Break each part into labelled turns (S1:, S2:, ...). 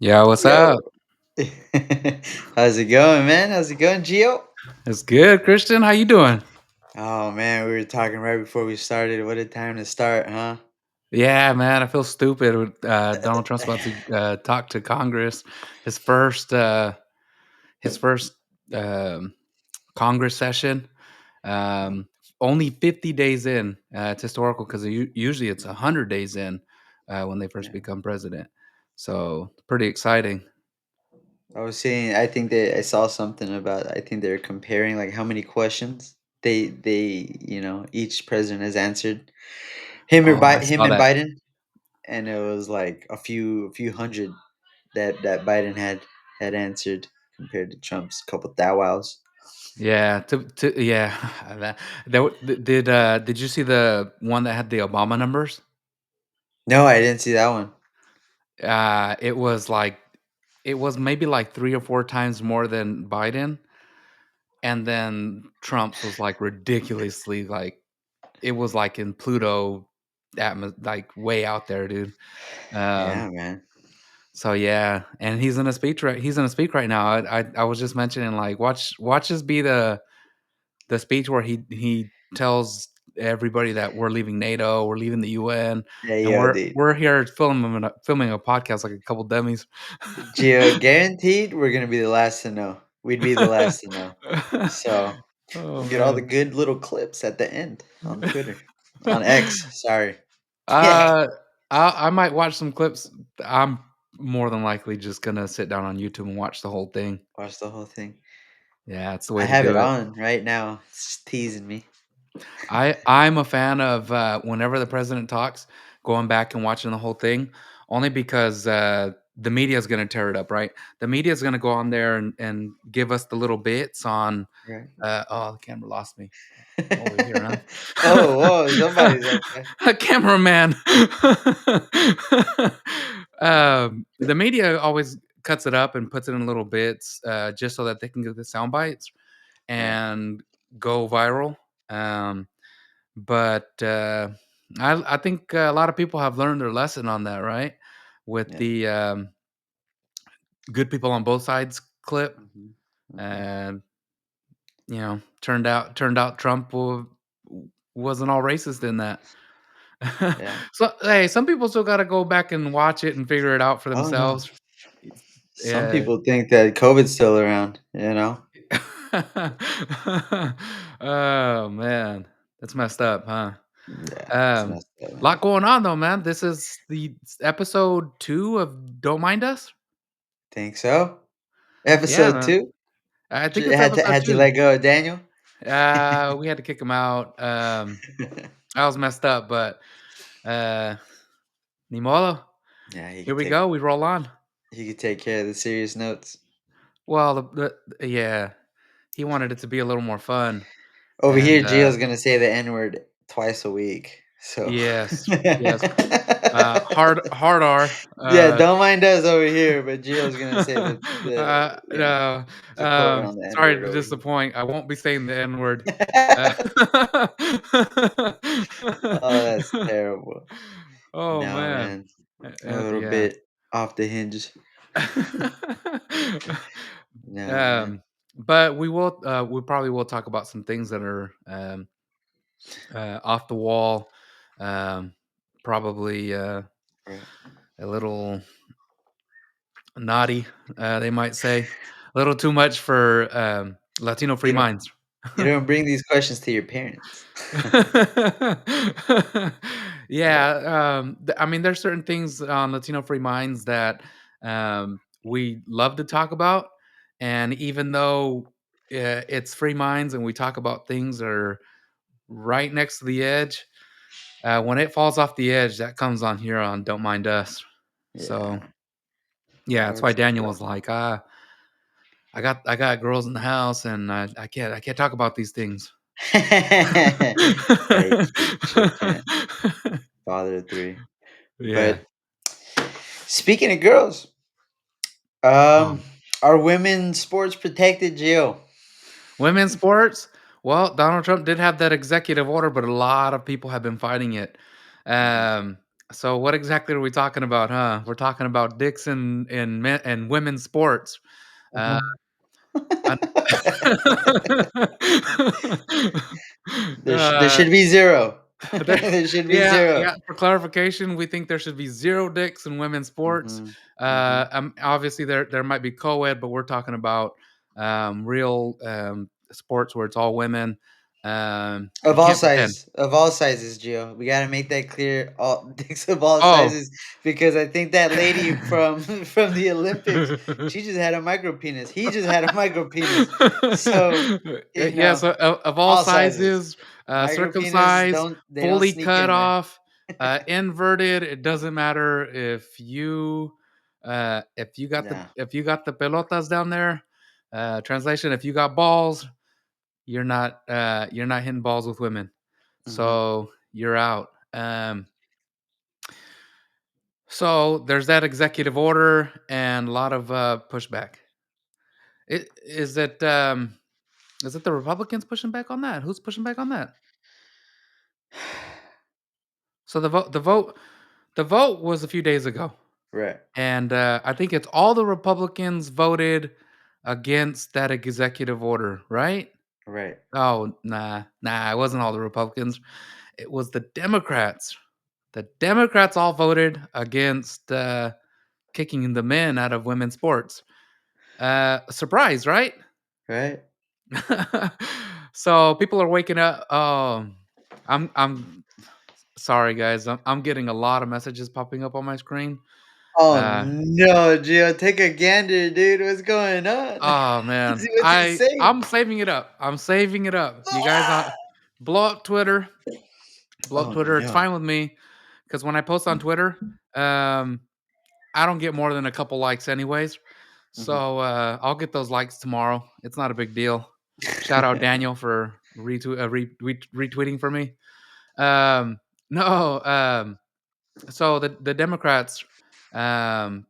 S1: Yeah, what's
S2: Yo.
S1: up?
S2: How's it going, man? How's it going, Gio?
S1: It's good, Christian. How you doing?
S2: Oh man, we were talking right before we started. What a time to start, huh?
S1: Yeah, man. I feel stupid. Donald Trump's about to talk to Congress. His first, uh, his first um, Congress session.
S2: Yeah.
S1: Um, Only 50 days in. It's historical because usually it's 100 days in when they first
S2: Yeah.
S1: become president. So pretty exciting.
S2: I was saying I think that I saw something about I think they're comparing like how many questions each president has answered.
S1: Oh, I
S2: Him
S1: saw
S2: and
S1: that.
S2: Biden, and it was like a few hundred that Biden had answered compared to Trump's couple thou wows.
S1: Yeah, yeah. Did you see the one that had the Obama numbers?
S2: No, I didn't see that one.
S1: It was like it was maybe like 3 or 4 times more than Biden, and then Trump's was, like, ridiculously, like it was, like, in Pluto like, way out there, dude. Um,
S2: Yeah, man.
S1: so, yeah, and he's in a speech right now. I was just mentioning, like, watch this be the speech where he tells everybody that we're leaving NATO, we're leaving the UN,
S2: Yeah,
S1: and
S2: yo, dude.
S1: we're here filming a podcast like a couple dummies.
S2: Gio, guaranteed we're gonna be the last to know. We'd be the last to know. So
S1: Oh,
S2: we'll get all the
S1: man.
S2: good little clips at the end on Twitter. On X, sorry. Yeah.
S1: Uh, I might watch some clips. I'm more than likely just gonna sit down on YouTube and watch the whole thing.
S2: Watch the whole thing.
S1: Yeah, it's the
S2: I
S1: way to
S2: have it
S1: do it.
S2: on right now. It's just teasing me.
S1: I'm a fan of, whenever the president talks, going back and watching the whole thing, only because, the media is gonna tear it up, right? The media is gonna go on there and give us the little bits on,
S2: Right.
S1: oh, the camera lost me over here,
S2: Oh,
S1: huh?
S2: whoa, somebody's okay.
S1: A cameraman. The media always cuts it up and puts it in little bits, just so that they can get the sound bites
S2: Right.
S1: and go viral. Um, but I think a lot of people have learned their lesson on that, right? With
S2: Yeah.
S1: the good people on both sides clip,
S2: Mhm. Mhm.
S1: and turned out Trump wasn't all racist in that.
S2: Yeah.
S1: So hey, some people still got to go back and watch it and figure it out for
S2: Oh no.
S1: themselves.
S2: Some
S1: Yeah.
S2: people think that COVID's still around, you know?
S1: Oh man, that's messed up, huh?
S2: Yeah, it's
S1: Um,
S2: messed up, man.
S1: Lot going on though, man. This is the episode 2 of Don't Mind Us.
S2: Think so?
S1: Yeah,
S2: Episode
S1: man.
S2: 2?
S1: I think
S2: J
S1: it's
S2: had to
S1: episode
S2: had to
S1: 2.
S2: let go of Daniel?
S1: We had to kick him out. I was messed up, but uh, ni modo.
S2: Yeah,
S1: Here we go. We roll on.
S2: he could take care of the serious notes.
S1: Well, yeah, he wanted it to be a little more fun,
S2: Over here,
S1: and
S2: Gio's gonna say the N-word twice a week, so
S1: yes, yes, hard R.
S2: Yeah, don't mind us over here, but Gio's gonna say
S1: No,
S2: there's a quote on the
S1: sorry
S2: N-word
S1: to
S2: over here.
S1: disappoint. I won't be saying the N word. Uh,
S2: Oh, that's terrible.
S1: oh
S2: No,
S1: man,
S2: man, a little
S1: yeah.
S2: bit off the hinges. No, man.
S1: um, but we probably will talk about some things that are off the wall. Um, Probably
S2: Right.
S1: a little naughty, they might say. A little too much for Latino free
S2: You don't
S1: minds.
S2: you don't bring these questions to your parents.
S1: Yeah, I mean, there's certain things on Latino Free Minds that we love to talk about, and even though it's Free Minds and we talk about things that are right next to the edge, when it falls off the edge, that comes on here on Don't Mind Us. So
S2: Yeah.
S1: yeah, that's why
S2: That's
S1: Daniel
S2: tough.
S1: was like, I got girls in the house, and I can't talk about these things.
S2: Yeah, you sure can't bother 3.
S1: Yeah.
S2: But speaking of girls,
S1: Oh,
S2: are women's sports protected, Gio?
S1: women's sports? Well, Donald Trump did have that executive order, but a lot of people have been fighting it.
S2: Mhm.
S1: Um, So what exactly are we talking about, huh? We're talking about dicks in men and women's sports. Uh,
S2: Uh-huh.
S1: un
S2: There
S1: uh,
S2: should be 0.
S1: there
S2: There should be
S1: yeah,
S2: 0.
S1: yeah, for clarification, we think there should be 0 dicks in women's sports.
S2: Mhm. Mhm.
S1: Obviously, there might be co-ed, but we're talking about, real, sports where it's all women. You can't pretend.
S2: Of all sizes, Gio. We gotta make that clear. All dicks of all
S1: Oh.
S2: sizes, because I think that lady from from the Olympics, she just had a micro penis. He just had a micro penis. So,
S1: Yes, of all
S2: all sizes.
S1: sizes,
S2: Micro penis
S1: circumcised,
S2: they don't
S1: fully
S2: sneak
S1: cut
S2: in there.
S1: off, inverted. It doesn't matter
S2: Yeah.
S1: if you got the pelotas down there. Translation: if you got balls, you're not hitting balls with women,
S2: Mhm.
S1: so you're out. So there's that executive order and a lot of pushback. It is it. Is it the Republicans pushing back on that? Who's pushing back on that? So the vote was a few days ago,
S2: Right.
S1: and I think it's all the Republicans voted against that executive order, right?
S2: Right.
S1: Oh, nah, it wasn't all the Republicans. It was the Democrats. The Democrats all voted against kicking the men out of women's sports. Surprise, right?
S2: Right.
S1: So people are waking up. I'm sorry, guys. I'm getting a lot of messages popping up on my screen.
S2: Oh
S1: Uh,
S2: no, Gio, take a gander, dude. What's going on?
S1: oh man,
S2: What's he saying?
S1: I'm saving it up. I'm saving it up. You guys, blow up Twitter. Blow up
S2: Oh
S1: Twitter. It's
S2: no.
S1: fine with me because when I post on Twitter, um, I don't get more than a couple likes, anyways.
S2: Mhm.
S1: So I'll get those likes tomorrow. It's not a big deal. Shout out Daniel for retweeting for me. Um, no, so the Democrats um,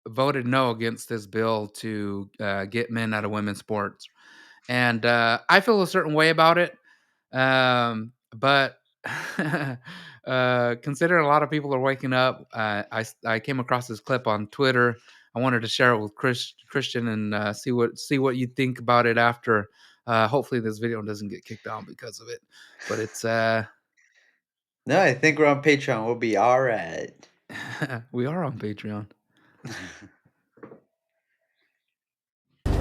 S1: voted no against this bill to get men out of women's sports, and I feel a certain way about it. But considering a lot of people are waking up, I came across this clip on Twitter. I wanted to share it with Christian and see what you think about it after. Hopefully, this video doesn't get kicked down because of it. But it's
S2: No, I think we're on Patreon. We'll be all right.
S1: we are on Patreon.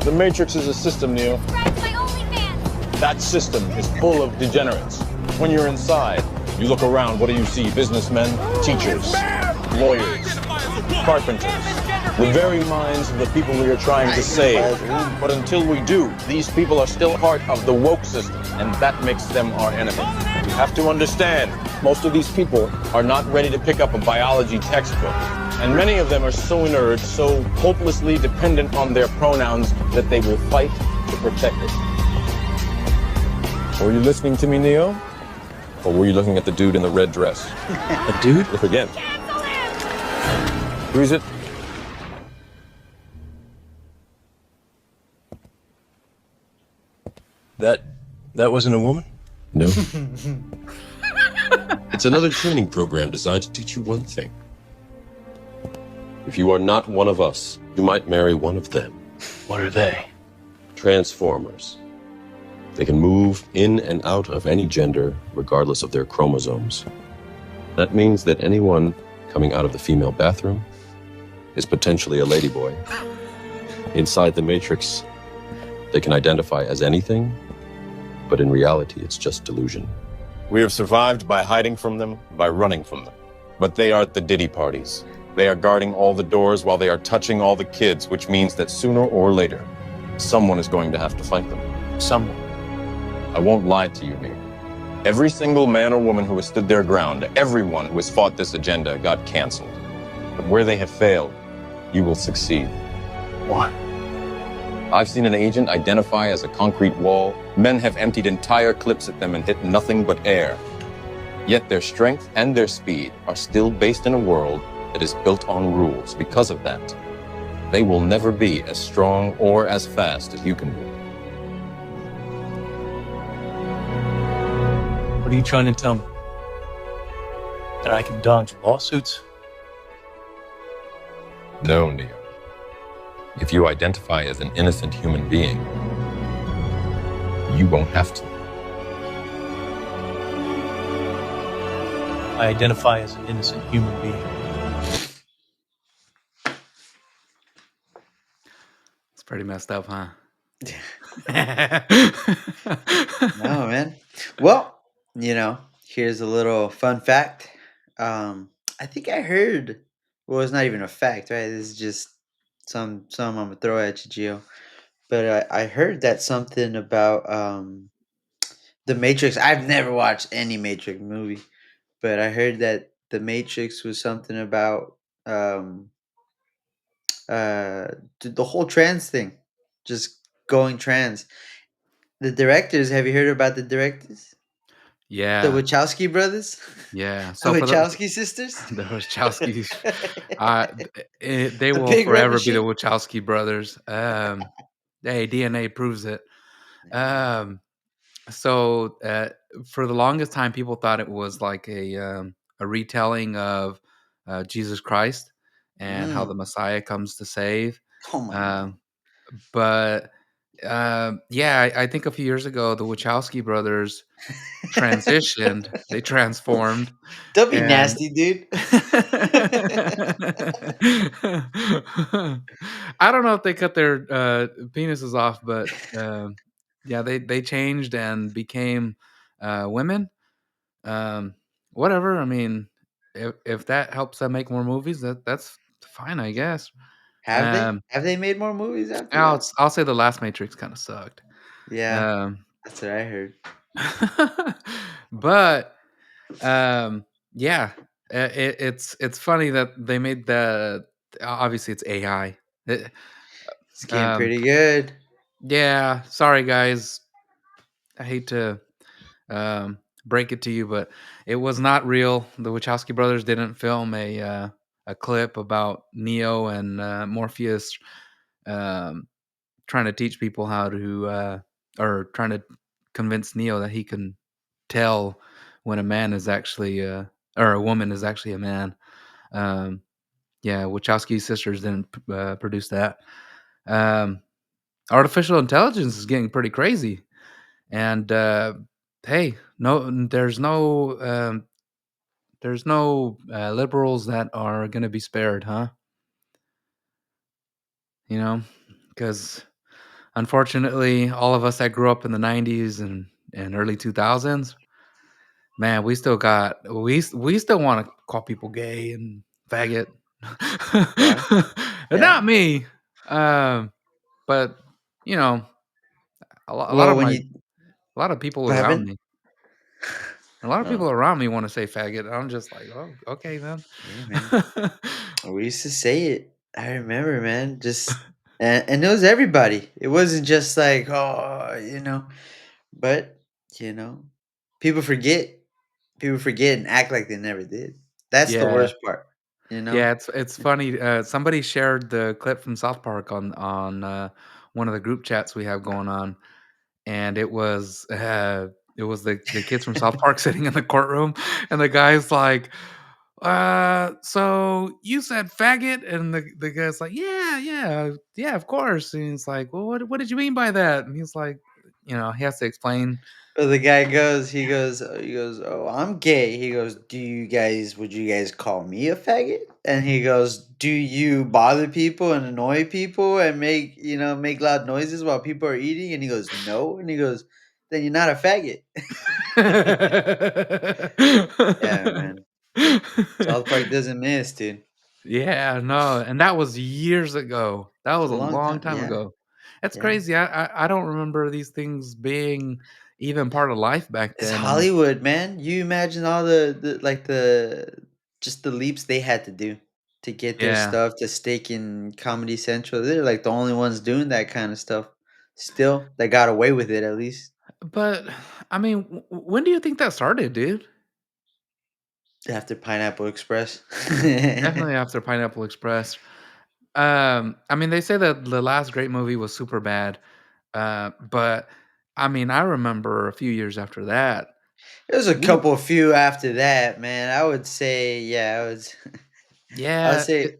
S3: The Matrix is a system, Neo.
S4: Subscribe to my OnlyFans!
S3: That system is full of degenerates. When you're inside, you look around, what do you see? Businessmen, teachers, lawyers, carpenters. The very minds of the people we are trying to save. But until we do, these people are still part of the woke system, and that makes them our enemy. You have to understand, most of these people are not ready to pick up a biology textbook. And many of them are so inert, so hopelessly dependent on their pronouns that they will fight to protect it. Were you listening to me, Neo? Or were you looking at the dude in the red dress? A dude? Look again.
S4: Cancel him!
S3: Who is it? That wasn't a woman?
S5: No. It's another training program designed to teach you one thing. If you are not one of us, you might marry one of them.
S3: What are they?
S5: Transformers. They can move in and out of any gender, regardless of their chromosomes. That means that anyone coming out of the female bathroom is potentially a ladyboy. Inside the Matrix, they can identify as anything, but in reality, it's just delusion.
S3: We have survived by hiding from them, by running from them. But they are at the Diddy parties. They are guarding all the doors while they are touching all the kids, which means that sooner or later, someone is going to have to fight them. Someone. I won't lie to you, Neo. Every single man or woman who has stood their ground, everyone who has fought this agenda got canceled. But where they have failed, you will succeed. Why? I've seen an agent identify as a concrete wall. Men have emptied entire clips at them and hit nothing but air. Yet their strength and their speed are still based in a world that is built on rules. Because of that, they will never be as strong or as fast as you can be.
S6: What are you trying to tell me? That I can dodge lawsuits?
S5: No, Neo. If you identify as an innocent human being, you won't have to.
S6: I identify as an innocent human being.
S1: It's pretty messed up, huh?
S2: No, man. Well, here's a little fun fact. I think I heard. Well, it's not even a fact, right? This is just some I'm gonna throw at you, Gio. But I heard that something about the Matrix. I've never watched any Matrix movie, but I heard that the Matrix was something about um uh the whole trans thing, just going trans. The directors. Have you heard about the directors? The
S1: Yeah,
S2: Wachowski brothers?
S1: yeah.
S2: The
S1: So for the
S2: Wachowski sisters?
S1: the Wachowskis, they
S2: The
S1: will
S2: Big Red
S1: forever be the
S2: Machine?
S1: Wachowski brothers. Hey, DNA proves it.
S2: Yeah.
S1: Um, so for the longest time, people thought it was like a retelling of Jesus Christ and how the
S2: Mm.
S1: Messiah comes to save.
S2: Oh my god.
S1: Um, but yeah, I think a few years ago, the Wachowski brothers transitioned. They transformed,
S2: Don't be
S1: and
S2: nasty, dude.
S1: I don't know if they cut their penises off, but yeah, they changed and became women. Um, whatever. I mean, if that helps them make more movies, that's fine, I guess.
S2: Have they?
S1: Um,
S2: Have they made more movies after that?
S1: I'll say the last Matrix kind of sucked.
S2: Yeah,
S1: Um,
S2: that's what I heard.
S1: but yeah, it's funny that they made the obviously it's AI. It-
S2: It's getting
S1: um,
S2: pretty good.
S1: yeah, sorry guys. I hate to break it to you, but it was not real. The Wachowski brothers didn't film a clip about Neo and Morpheus um, trying to teach people how to or trying to convince Neo that he can tell when a man is actually or a woman is actually a man. Um, yeah, Wachowski sisters didn't produce that. Um, artificial intelligence is getting pretty crazy, and hey, no, there's no liberals that are going to be spared, huh? You know, because unfortunately, all of us that grew up in the '90s and early 2000s, man, we still want to call people gay and faggot.
S2: Yeah, yeah.
S1: Not me, um, but you know, a lot
S2: Well,
S1: of
S2: when
S1: my
S2: you
S1: a lot of people
S2: what
S1: around
S2: happened?
S1: me, a lot of
S2: Oh,
S1: people around me want to say faggot. I'm just like, oh, okay, man.
S2: yeah, man. We used to say it. I remember, man. Just and it was everybody. It wasn't just like, but you know, people forget. People forget and act like they never did. That's the
S1: Yeah,
S2: worst part, you know?
S1: yeah. It's funny. Somebody shared the clip from South Park on one of the group chats we have going on, and it was the kids from South Park sitting in the courtroom, and the guy's like, so you said faggot, and the guy's like, yeah, yeah, yeah, of course, and he's like, well, what did you mean by that? And he's like, he has to explain.
S2: Well, the guy goes, he goes, "Oh, I'm gay." He goes, would you guys call me a faggot?" And he goes, "Do you bother people and annoy people and make loud noises while people are eating?" And he goes, "No." And he goes, "Then you're not a faggot." Yeah, man. South Park doesn't miss, dude.
S1: Yeah, no, and that was years ago. That
S2: It's
S1: was
S2: a
S1: a
S2: long
S1: long
S2: time.
S1: time
S2: Yeah,
S1: ago. That's
S2: yeah.
S1: crazy. I don't remember these things being even part of life back
S2: It's
S1: then, and
S2: Hollywood, man. You imagine all the just the leaps they had to do to get their
S1: yeah.
S2: stuff to stick in Comedy Central. They're like the only ones doing that kind of stuff. Still, they got away with it at least
S1: But, I mean, when do you think that started, dude?
S2: after Pineapple Express.
S1: Definitely after Pineapple Express. I mean, they say that the last great movie was Superbad, but, I mean, I remember a few years after that.
S2: There's a
S1: We
S2: couple few after that, man. I would say, yeah, I was I would
S1: yeah,
S2: say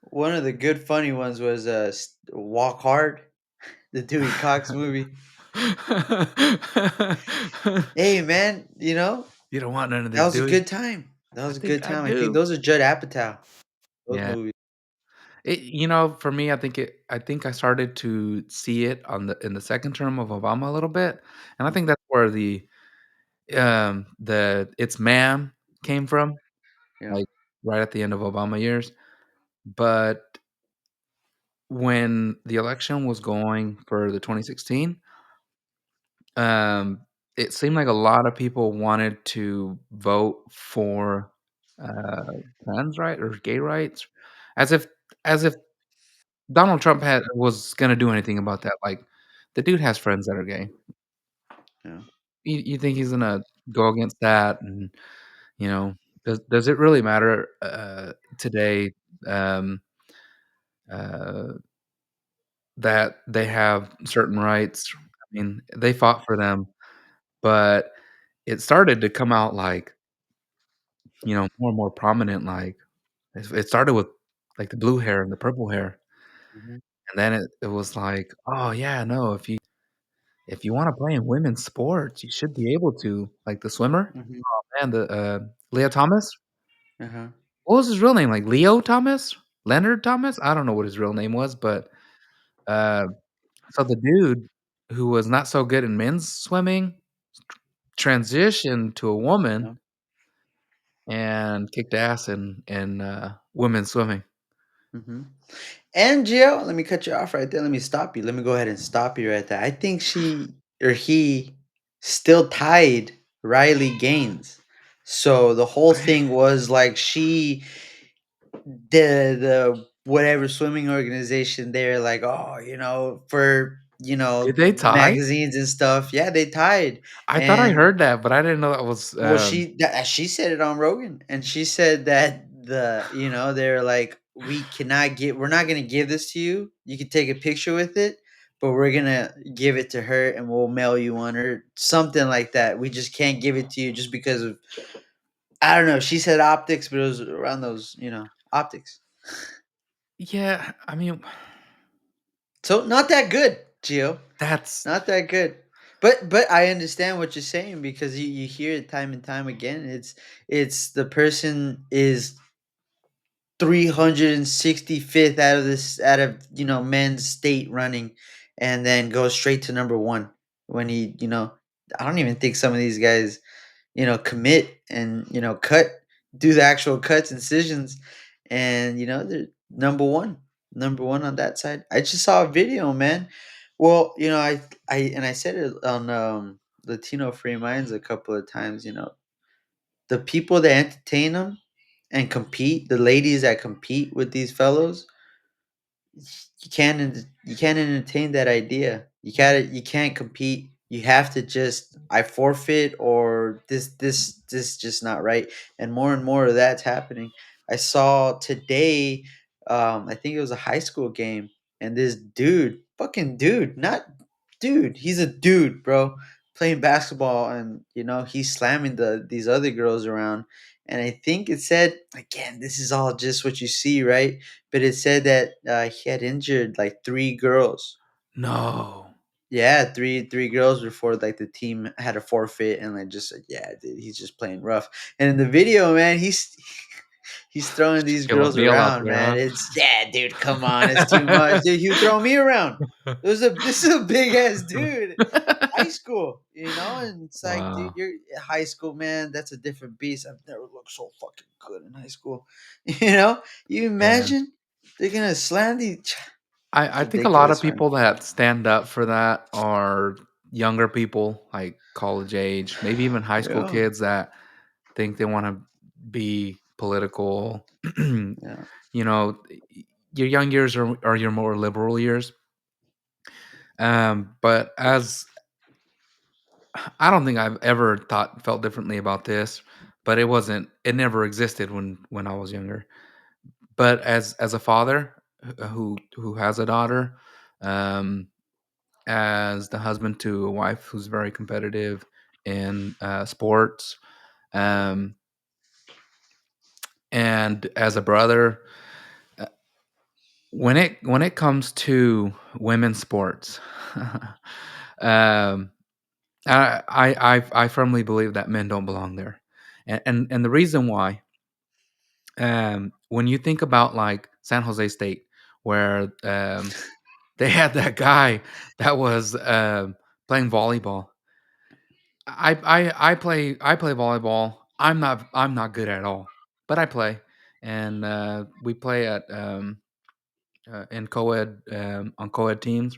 S2: one of the good funny ones was, Walk Hard, the Dewey Cox movie. Hey, man,
S1: You don't want none of
S2: that
S1: this,
S2: was a
S1: do we?
S2: good time. That
S1: I
S2: was a good
S1: think I
S2: time. I think
S1: do.
S2: those are Judd Apatow, those
S1: Yeah.
S2: movies.
S1: For me, I think I started to see it on the second term of Obama a little bit, and I think that's where the "It's ma'am" came from,
S2: Yeah.
S1: like, right at the end of Obama years. But when the election was going for the 2016, um, it seemed like a lot of people wanted to vote for, uh, trans right or gay rights, as if as if Donald Trump had was gonna do anything about that. Like, the dude has friends that are gay.
S2: Yeah.
S1: You think he's gonna go against that? And, you know, does it really matter, today, um, uh, that they have certain rights? I mean, they fought for them, but it started to come out, like, more and more prominent, like, it started with, like, the blue hair and the purple hair,
S2: Mhm.
S1: and then it was like, "Oh, yeah, no, if you wanna play in women's sports, you should be able to." Like the swimmer?
S2: Mhm.
S1: Man, Leah Thomas?
S2: Uh-huh.
S1: What was his real name? Like, Leo Thomas? Leonard Thomas? I don't know what his real name was, but, uh, so the dude who was not so good in men's swimming transitioned to a woman
S2: Yeah.
S1: and kicked ass in, women's swimming.
S2: Mhm. And Gio, let me cut you off right there. Let me stop you. Let me go ahead and stop you right there. I think she or he still tied Riley Gaines. So the whole thing was like the whatever swimming organization they're like, oh, for
S1: Did they tie?
S2: magazines and stuff. Yeah, they tied.
S1: I thought I
S2: And
S1: heard that, but I didn't know that was,
S2: well, she said it on Rogan, and she said that they're like, we're not gonna give this to you. You can take a picture with it, but we're gonna give it to her, and we'll mail you one or something like that. We just can't give it to you just because of I don't know. She said optics, but it was around those optics.
S1: yeah, I mean,
S2: So not that good, Gio.
S1: that's
S2: Not that good. But I understand what you're saying because you hear it time and time again. It's the person is 365th out of men's state running, and then goes straight to number one when I don't even think some of these guys commit and do the actual cuts incisions, and they're number one on that side. I just saw a video, man. Well, I said it on Latino Free Minds a couple of times. The people that entertain them and compete, the ladies that compete with these fellows, you can't entertain that idea. You can't compete. You have to just I forfeit or this just not right. And more of that's happening. I saw today, I think it was a high school game, and this dude, fucking dude, not dude, he's a dude, bro, playing basketball, and he's slamming these other girls around. And I think it said, again, this is all just what you see, right? But it said that he had injured like three girls.
S1: no.
S2: Yeah, three girls before like the team had a forfeit, and like just said, yeah, dude, he's just playing rough. And in the video, man, he's throwing these girls
S1: Shaquille O'Neal out
S2: around,
S1: there,
S2: man.
S1: huh?
S2: It's yeah, dude, come on, it's too much, dude. You throw me around. This is a big ass dude. High school, and it's like, dude,
S1: Wow,
S2: you're high school, man. That's a different beast. I've never looked so fucking good in high school. You
S1: yeah.
S2: imagine they're gonna slam these. It's
S1: I think a lot of
S2: ridiculous, man.
S1: people that stand up for that are younger people, like college age, maybe even high school
S2: Yeah,
S1: kids that think they wanna be political.
S2: yeah,
S1: You know, your young years are your more liberal years, but as I don't think I've ever felt differently about this, but it never existed when I was younger. But as a father who has a daughter, um, as the husband to a wife who's very competitive, in sports. Um, and as a brother, uh, when it comes to women's sports, um, I firmly believe that men don't belong there, and the reason why, when you think about like San Jose State, where they had that guy that was playing volleyball. I play volleyball. I'm not good at all, but I play, and we play at in co-ed on co-ed teams,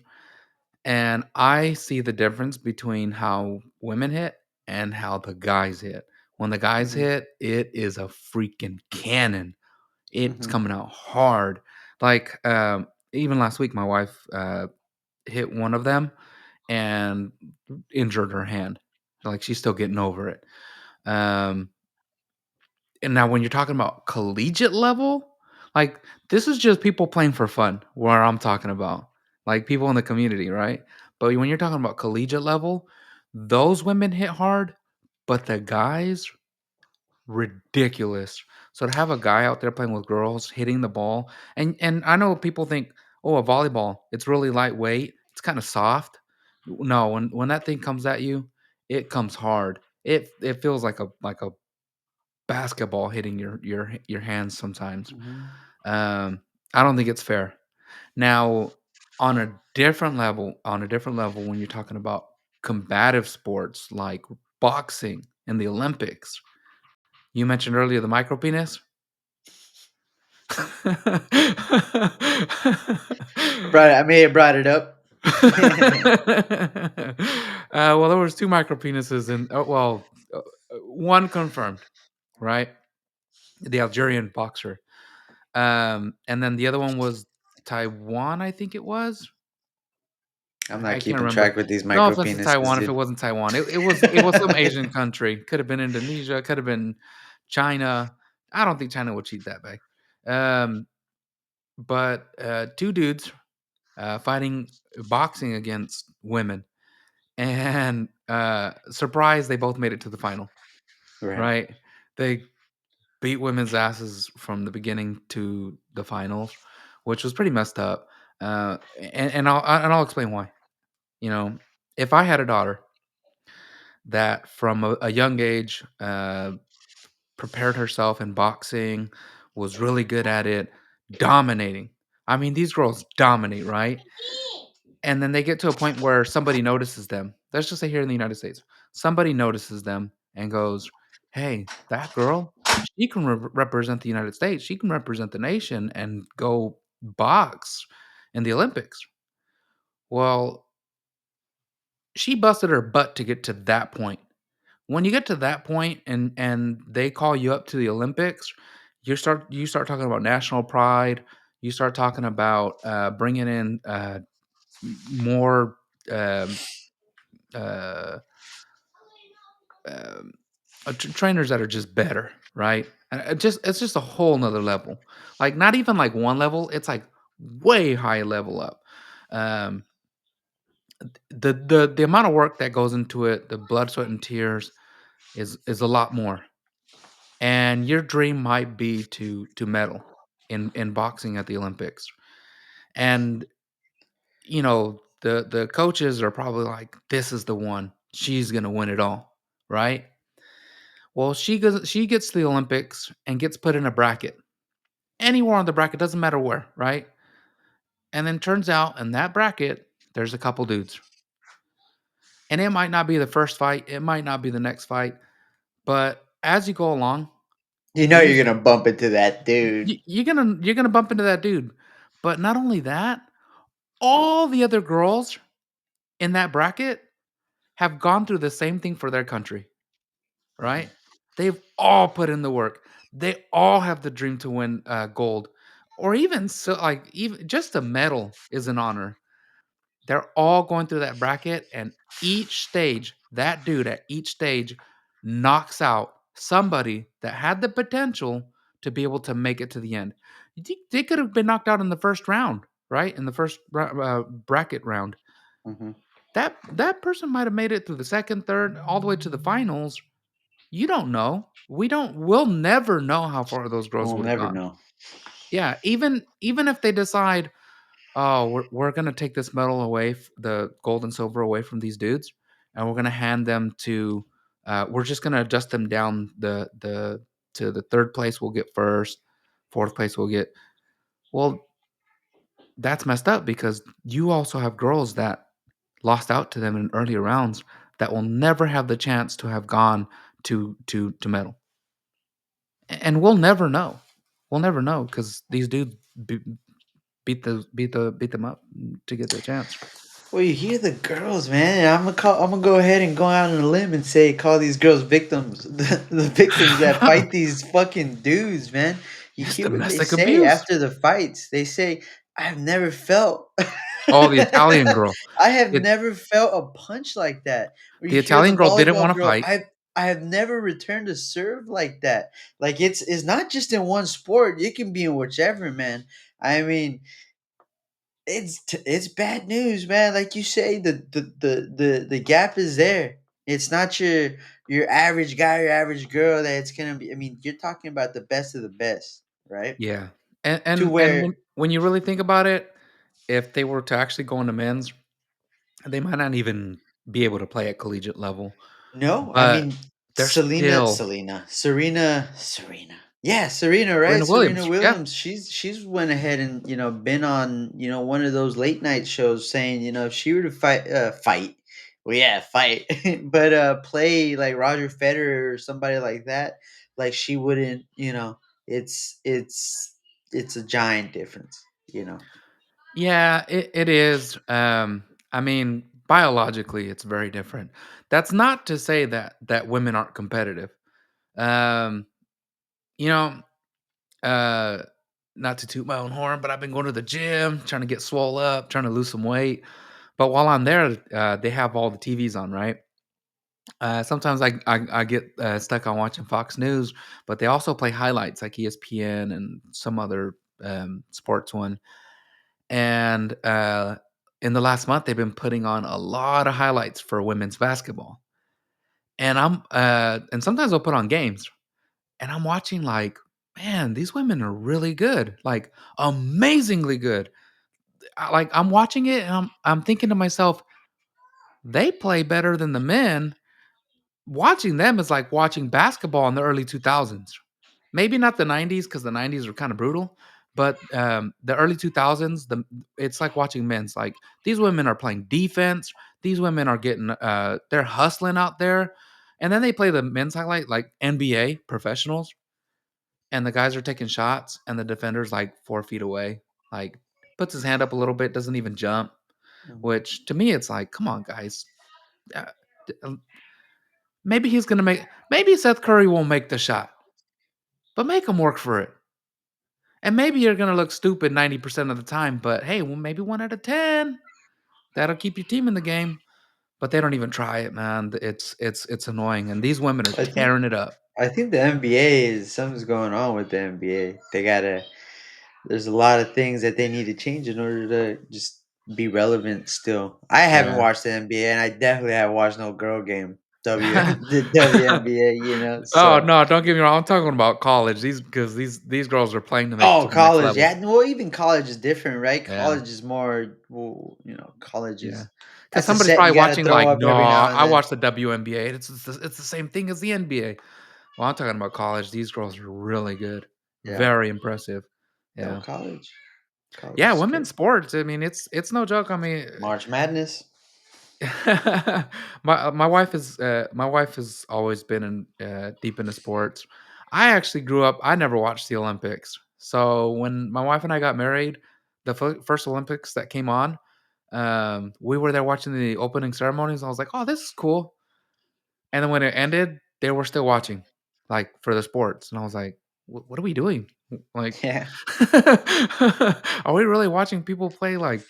S1: and I see the difference between how women hit and how the guys hit. When the guys
S2: Mhm.
S1: hit, it is a freaking cannon. It's
S2: Mhm.
S1: coming out hard. Like even last week, my wife hit one of them and injured her hand. Like she's still getting over it. Um, and now when you're talking about collegiate level, like this is just people playing for fun, where I'm talking about, like people in the community, right? But when you're talking about collegiate level, those women hit hard, but the guys ridiculous. So to have a guy out there playing with girls, hitting the ball, and I know people think, oh, a volleyball, it's really lightweight, it's kind of soft. No, when that thing comes at you, it comes hard. It feels like a basketball hitting your hands sometimes.
S2: Mhm.
S1: Um, I don't think it's fair. Now, on a different level, when you're talking about combative sports like boxing and the Olympics, you mentioned earlier the micro penis.
S2: I may have brought it up.
S1: Well, there was two micro penises, and one confirmed, right? The Algerian boxer, and then the other one was Taiwan, I think it was.
S2: I'm
S1: I
S2: not
S1: can't
S2: keeping
S1: remember.
S2: track with these
S1: No
S2: micro
S1: offense to
S2: penises,
S1: Taiwan if it
S2: dude.
S1: wasn't Taiwan. It was some Asian country. Could have been Indonesia. Could have been China. I don't think China would cheat that big. Um, but two dudes fighting boxing against women, and surprise, they both made it to the final.
S2: Right.
S1: Right? They beat women's asses from the beginning to the finals, which was pretty messed up. And I'll explain why. You know, if I had a daughter that from a young age prepared herself in boxing, was really good at it, dominating. I mean, these girls dominate, right? And then they get to a point where somebody notices them. Let's just say here in the United States, somebody notices them and goes, "Hey, that girl, she can represent the United States. She can represent the nation and go box in the Olympics." Well, she busted her butt to get to that point. When you get to that point and they call you up to the Olympics, you start talking about national pride. You start talking about bringing in more um, uh, um, trainers that are just better, right? And it's just a whole nother level. Like not even like one level. It's like way high level up. Um, the amount of work that goes into it, the blood, sweat, and tears is a lot more. And your dream might be to medal in boxing at the Olympics. And the coaches are probably like, "This is the one. She's gonna win it all," right? Well, she gets to the Olympics and gets put in a bracket. Anywhere on the bracket, doesn't matter where, right? And then turns out in that bracket, there's a couple dudes. And it might not be the first fight, it might not be the next fight, but as you go along,
S2: You know
S1: these
S2: you're gonna bump into that dude.
S1: you're gonna bump into that dude. But not only that, all the other girls in that bracket have gone through the same thing for their country,
S2: Mhm.
S1: right? They've all put in the work. They all have the dream to win gold, or even so, like even just a medal is an honor. They're all going through that bracket, and each stage, that dude at each stage knocks out somebody that had the potential to be able to make it to the end. They could have been knocked out in the first round, right? In the first bracket round.
S2: Mhm.
S1: that person might have made it through the second, third, all the way to the finals. You don't know. We'll never know how far those girls
S2: We'll
S1: would have
S2: never
S1: gone.
S2: know.
S1: Yeah, even if they decide, "Oh, we're gonna take this medal away, the gold and silver away from these dudes, and we're gonna hand them to, we're just gonna adjust them down the to the third place will get first, fourth place will get." Well, that's messed up because you also have girls that lost out to them in earlier rounds that will never have the chance to have gone to medal, and we'll never know. We'll never know because these dudes beat them up to get the chance.
S2: Well, you hear the girls, man. I'm gonna go ahead and go out on a limb and say call these girls victims. The victims that fight these fucking dudes, man. You
S1: It's
S2: hear what they
S1: domestic
S2: say
S1: abuse.
S2: after the fights. They say, "I've never felt."
S1: Oh, the Italian girl.
S2: I have
S1: It
S2: never felt a punch like that. Or you
S1: the
S2: hear the
S1: Italian girl didn't
S2: volleyball
S1: wanna
S2: girl,
S1: fight.
S2: I have never returned a serve like that. Like it's not just in one sport. It can be in whichever, man. I mean, it's bad news, man. Like you say, the gap is there. It's not your average guy, your average girl that it's gonna be. I mean, you're talking about the best of the best, right?
S1: Yeah.
S2: To
S1: And
S2: where
S1: when you really think about it, if they were to actually go into men's, they might not even be able to play at collegiate level,
S2: no, I
S1: but
S2: mean
S1: they're still
S2: Serena. Yeah, Serena, right?
S1: Serena
S2: Serena
S1: Williams. Yeah.
S2: Williams. She's went ahead and been on one of those late night shows saying if she were to fight, well yeah fight, but play like Roger Federer or somebody like that, like she wouldn't. It's a giant difference. You know.
S1: Yeah, it is. I mean, biologically, it's very different. That's not to say that women aren't competitive. Um, you know, uh, not to toot my own horn, but I've been going to the gym, trying to get swole up, trying to lose some weight. But while I'm there, they have all the TVs on, right? Sometimes I get stuck on watching Fox News, but they also play highlights like ESPN and some other sports one. And in the last month, they've been putting on a lot of highlights for women's basketball. And and sometimes they'll put on games, and I'm watching like, man, these women are really good, like amazingly good. Like I'm watching it, and I'm thinking to myself, they play better than the men. Watching them is like watching basketball in the early 2000s. Maybe not the 90s because the 90s were kind of brutal, but the early 2000s, it's like watching men's. Like these women are playing defense. These women are getting, they're hustling out there. And then they play the men's highlight, like NBA professionals, and the guys are taking shots, and the defender's like 4 feet away, like puts his hand up a little bit, doesn't even jump.
S2: Mhm.
S1: Which to me, it's like, come on, guys. Uh, Maybe he's gonna make. Maybe Seth Curry won't make the shot, but make him work for it. And maybe you're gonna look stupid 90% of the time, but hey, well, maybe 1 out of 10 that'll keep your team in the game. But they don't even try it, man. It's annoying, and these women are
S2: I think
S1: tearing it up.
S2: I think the NBA is something's going on with the NBA. They gotta. There's a lot of things that they need to change in order to just be relevant. Still, I haven't
S1: Yeah.
S2: watched the NBA, and I definitely haven't watched no girl game. The WNBA,
S1: Oh
S2: So,
S1: no, don't get me wrong. I'm talking about college. These girls are playing to make it
S2: oh,
S1: to the next
S2: college,
S1: level.
S2: yeah. Well, even college is different, right?
S1: Yeah.
S2: College is more, well, college
S1: Yeah,
S2: is
S1: because
S2: that's a
S1: somebody's
S2: set
S1: probably
S2: you got to
S1: watching
S2: throw
S1: like,
S2: up
S1: "No,
S2: every now and
S1: I
S2: then.
S1: watched the WNBA, and it's the same thing as the NBA." Well, I'm talking about college. These girls are really good.
S2: Yeah.
S1: Very impressive.
S2: No,
S1: Yeah.
S2: college
S1: Yeah,
S2: is
S1: women's
S2: good.
S1: sports, I mean, it's no joke. I mean,
S2: March Madness.
S1: my wife has always been deep into sports. I actually grew up I never watched the Olympics. So when my wife and I got married, the first Olympics that came on, we were there watching the opening ceremonies. I was like, "Oh, this is cool." And then when it ended, they were still watching, like, for the sports, and I was like, What are we doing? Like,
S2: Yeah.
S1: are we really watching people play, like,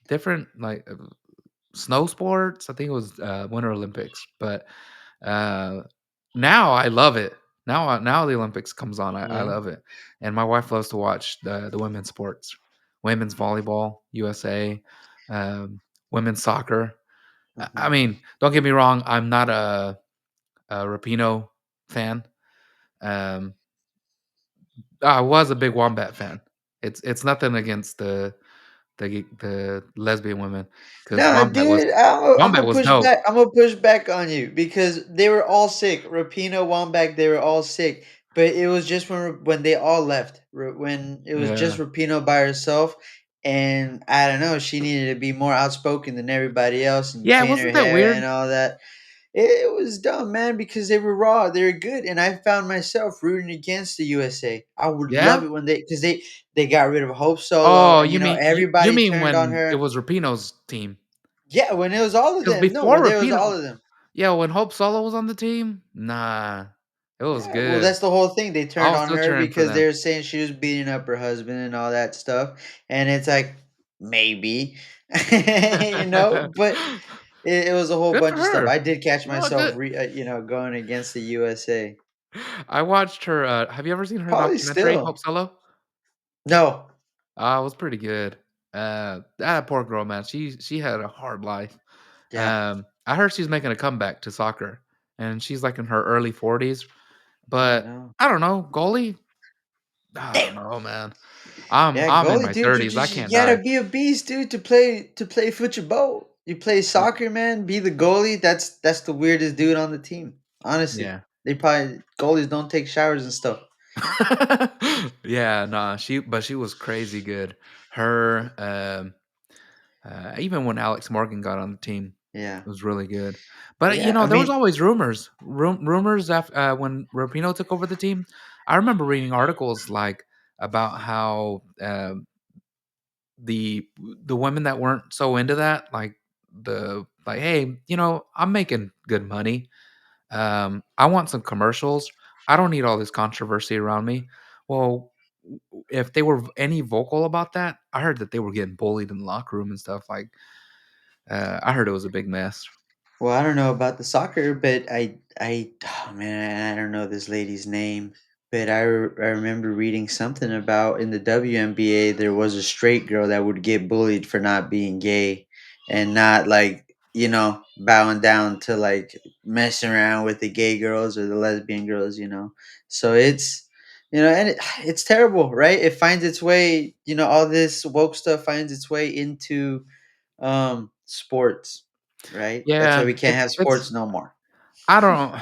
S1: different, like, snow sports?" I think it was, Winter Olympics, but, uh, now I love it. Now the Olympics comes on, I
S2: Yeah.
S1: love it, and my wife loves to watch the women's sports, women's volleyball, USA, um, women's soccer. I
S2: Mhm.
S1: mean, don't get me wrong, I'm not a Rapinoe fan. Um, I was a big Wombat fan. It's nothing against the lesbian women because
S2: No, dude, I'm
S1: Wombat
S2: gonna
S1: was
S2: push
S1: dope.
S2: back. I'm gonna push back on you because they were all sick. Rapino, Wambach, they were all sick. But it was just when they all left. When it was just
S1: Yeah.
S2: Rapino by herself, and I don't know, she needed to be more outspoken than everybody else and
S1: Yeah,
S2: paint her
S1: wasn't that
S2: hair
S1: weird?
S2: and all that. It was dumb, man, because they were raw, they were good, and I found myself rooting against the USA. I would love
S1: Yeah?
S2: it when they got rid of Hope Solo,
S1: Oh,
S2: and
S1: you
S2: everybody
S1: mean
S2: turned on
S1: when it
S2: her.
S1: was Rapinoe's team?
S2: Yeah, when it was all of
S1: Because
S2: them. No,
S1: before
S2: when there was all
S1: Rapinoe
S2: of them.
S1: yeah, when Hope Solo was on the team, nah, it was
S2: Yeah, well,
S1: good.
S2: that's the whole thing. They
S1: I
S2: turned
S1: was
S2: on
S1: still
S2: her
S1: cheering for
S2: because
S1: them.
S2: they were saying she was beating up her husband and all that stuff. And it's like, maybe, but it was a whole
S1: Good for
S2: bunch of stuff.
S1: her.
S2: I did catch
S1: No,
S2: myself,
S1: good.
S2: going against the USA.
S1: I watched her, have you ever seen her
S2: Probably
S1: documentary, Hope
S2: still.
S1: Solo?
S2: No.
S1: It was pretty good. That poor girl, man, she had a hard life.
S2: Yeah.
S1: I heard she's making a comeback to soccer, and she's, like, in her early 40s,
S2: Oh,
S1: but
S2: no.
S1: I don't know, goalie? I don't
S2: Damn.
S1: know, man.
S2: Yeah,
S1: I'm in
S2: goalie,
S1: my
S2: dude, you
S1: 30s, I
S2: just you
S1: can't
S2: gotta
S1: dive.
S2: be a beast, dude, to play football. You play
S1: Y
S2: soccer, man. Be the goalie. That's the weirdest dude on the team. Honestly,
S1: yeah.
S2: they probably goalies don't take showers and stuff.
S1: Yeah, nah, she was crazy good. Her, even when Alex Morgan got on the team,
S2: Yeah,
S1: it was really good. But,
S2: yeah. I
S1: there was
S2: mean,
S1: always rumors when Rapinoe took over the team. I remember reading articles, like, about how, the the women that weren't so into that, like, "Hey, I'm making good money. I want some commercials. I don't need all this controversy around me." Well, if they were any vocal about that, I heard that they were getting bullied in the locker room and stuff. Like, I heard it was a big mess.
S2: well, I don't know about the soccer, but oh man, I don't know this lady's name, but I remember reading something about in the WNBA there was a straight girl that would get bullied for not being gay and not like bowing down to like messing around with the gay girls or the lesbian girls. So and it's terrible, right? It finds its way, all this woke stuff finds its way into sports, right? That's why
S1: Yeah,
S2: we can't have sports no more.
S1: I don't.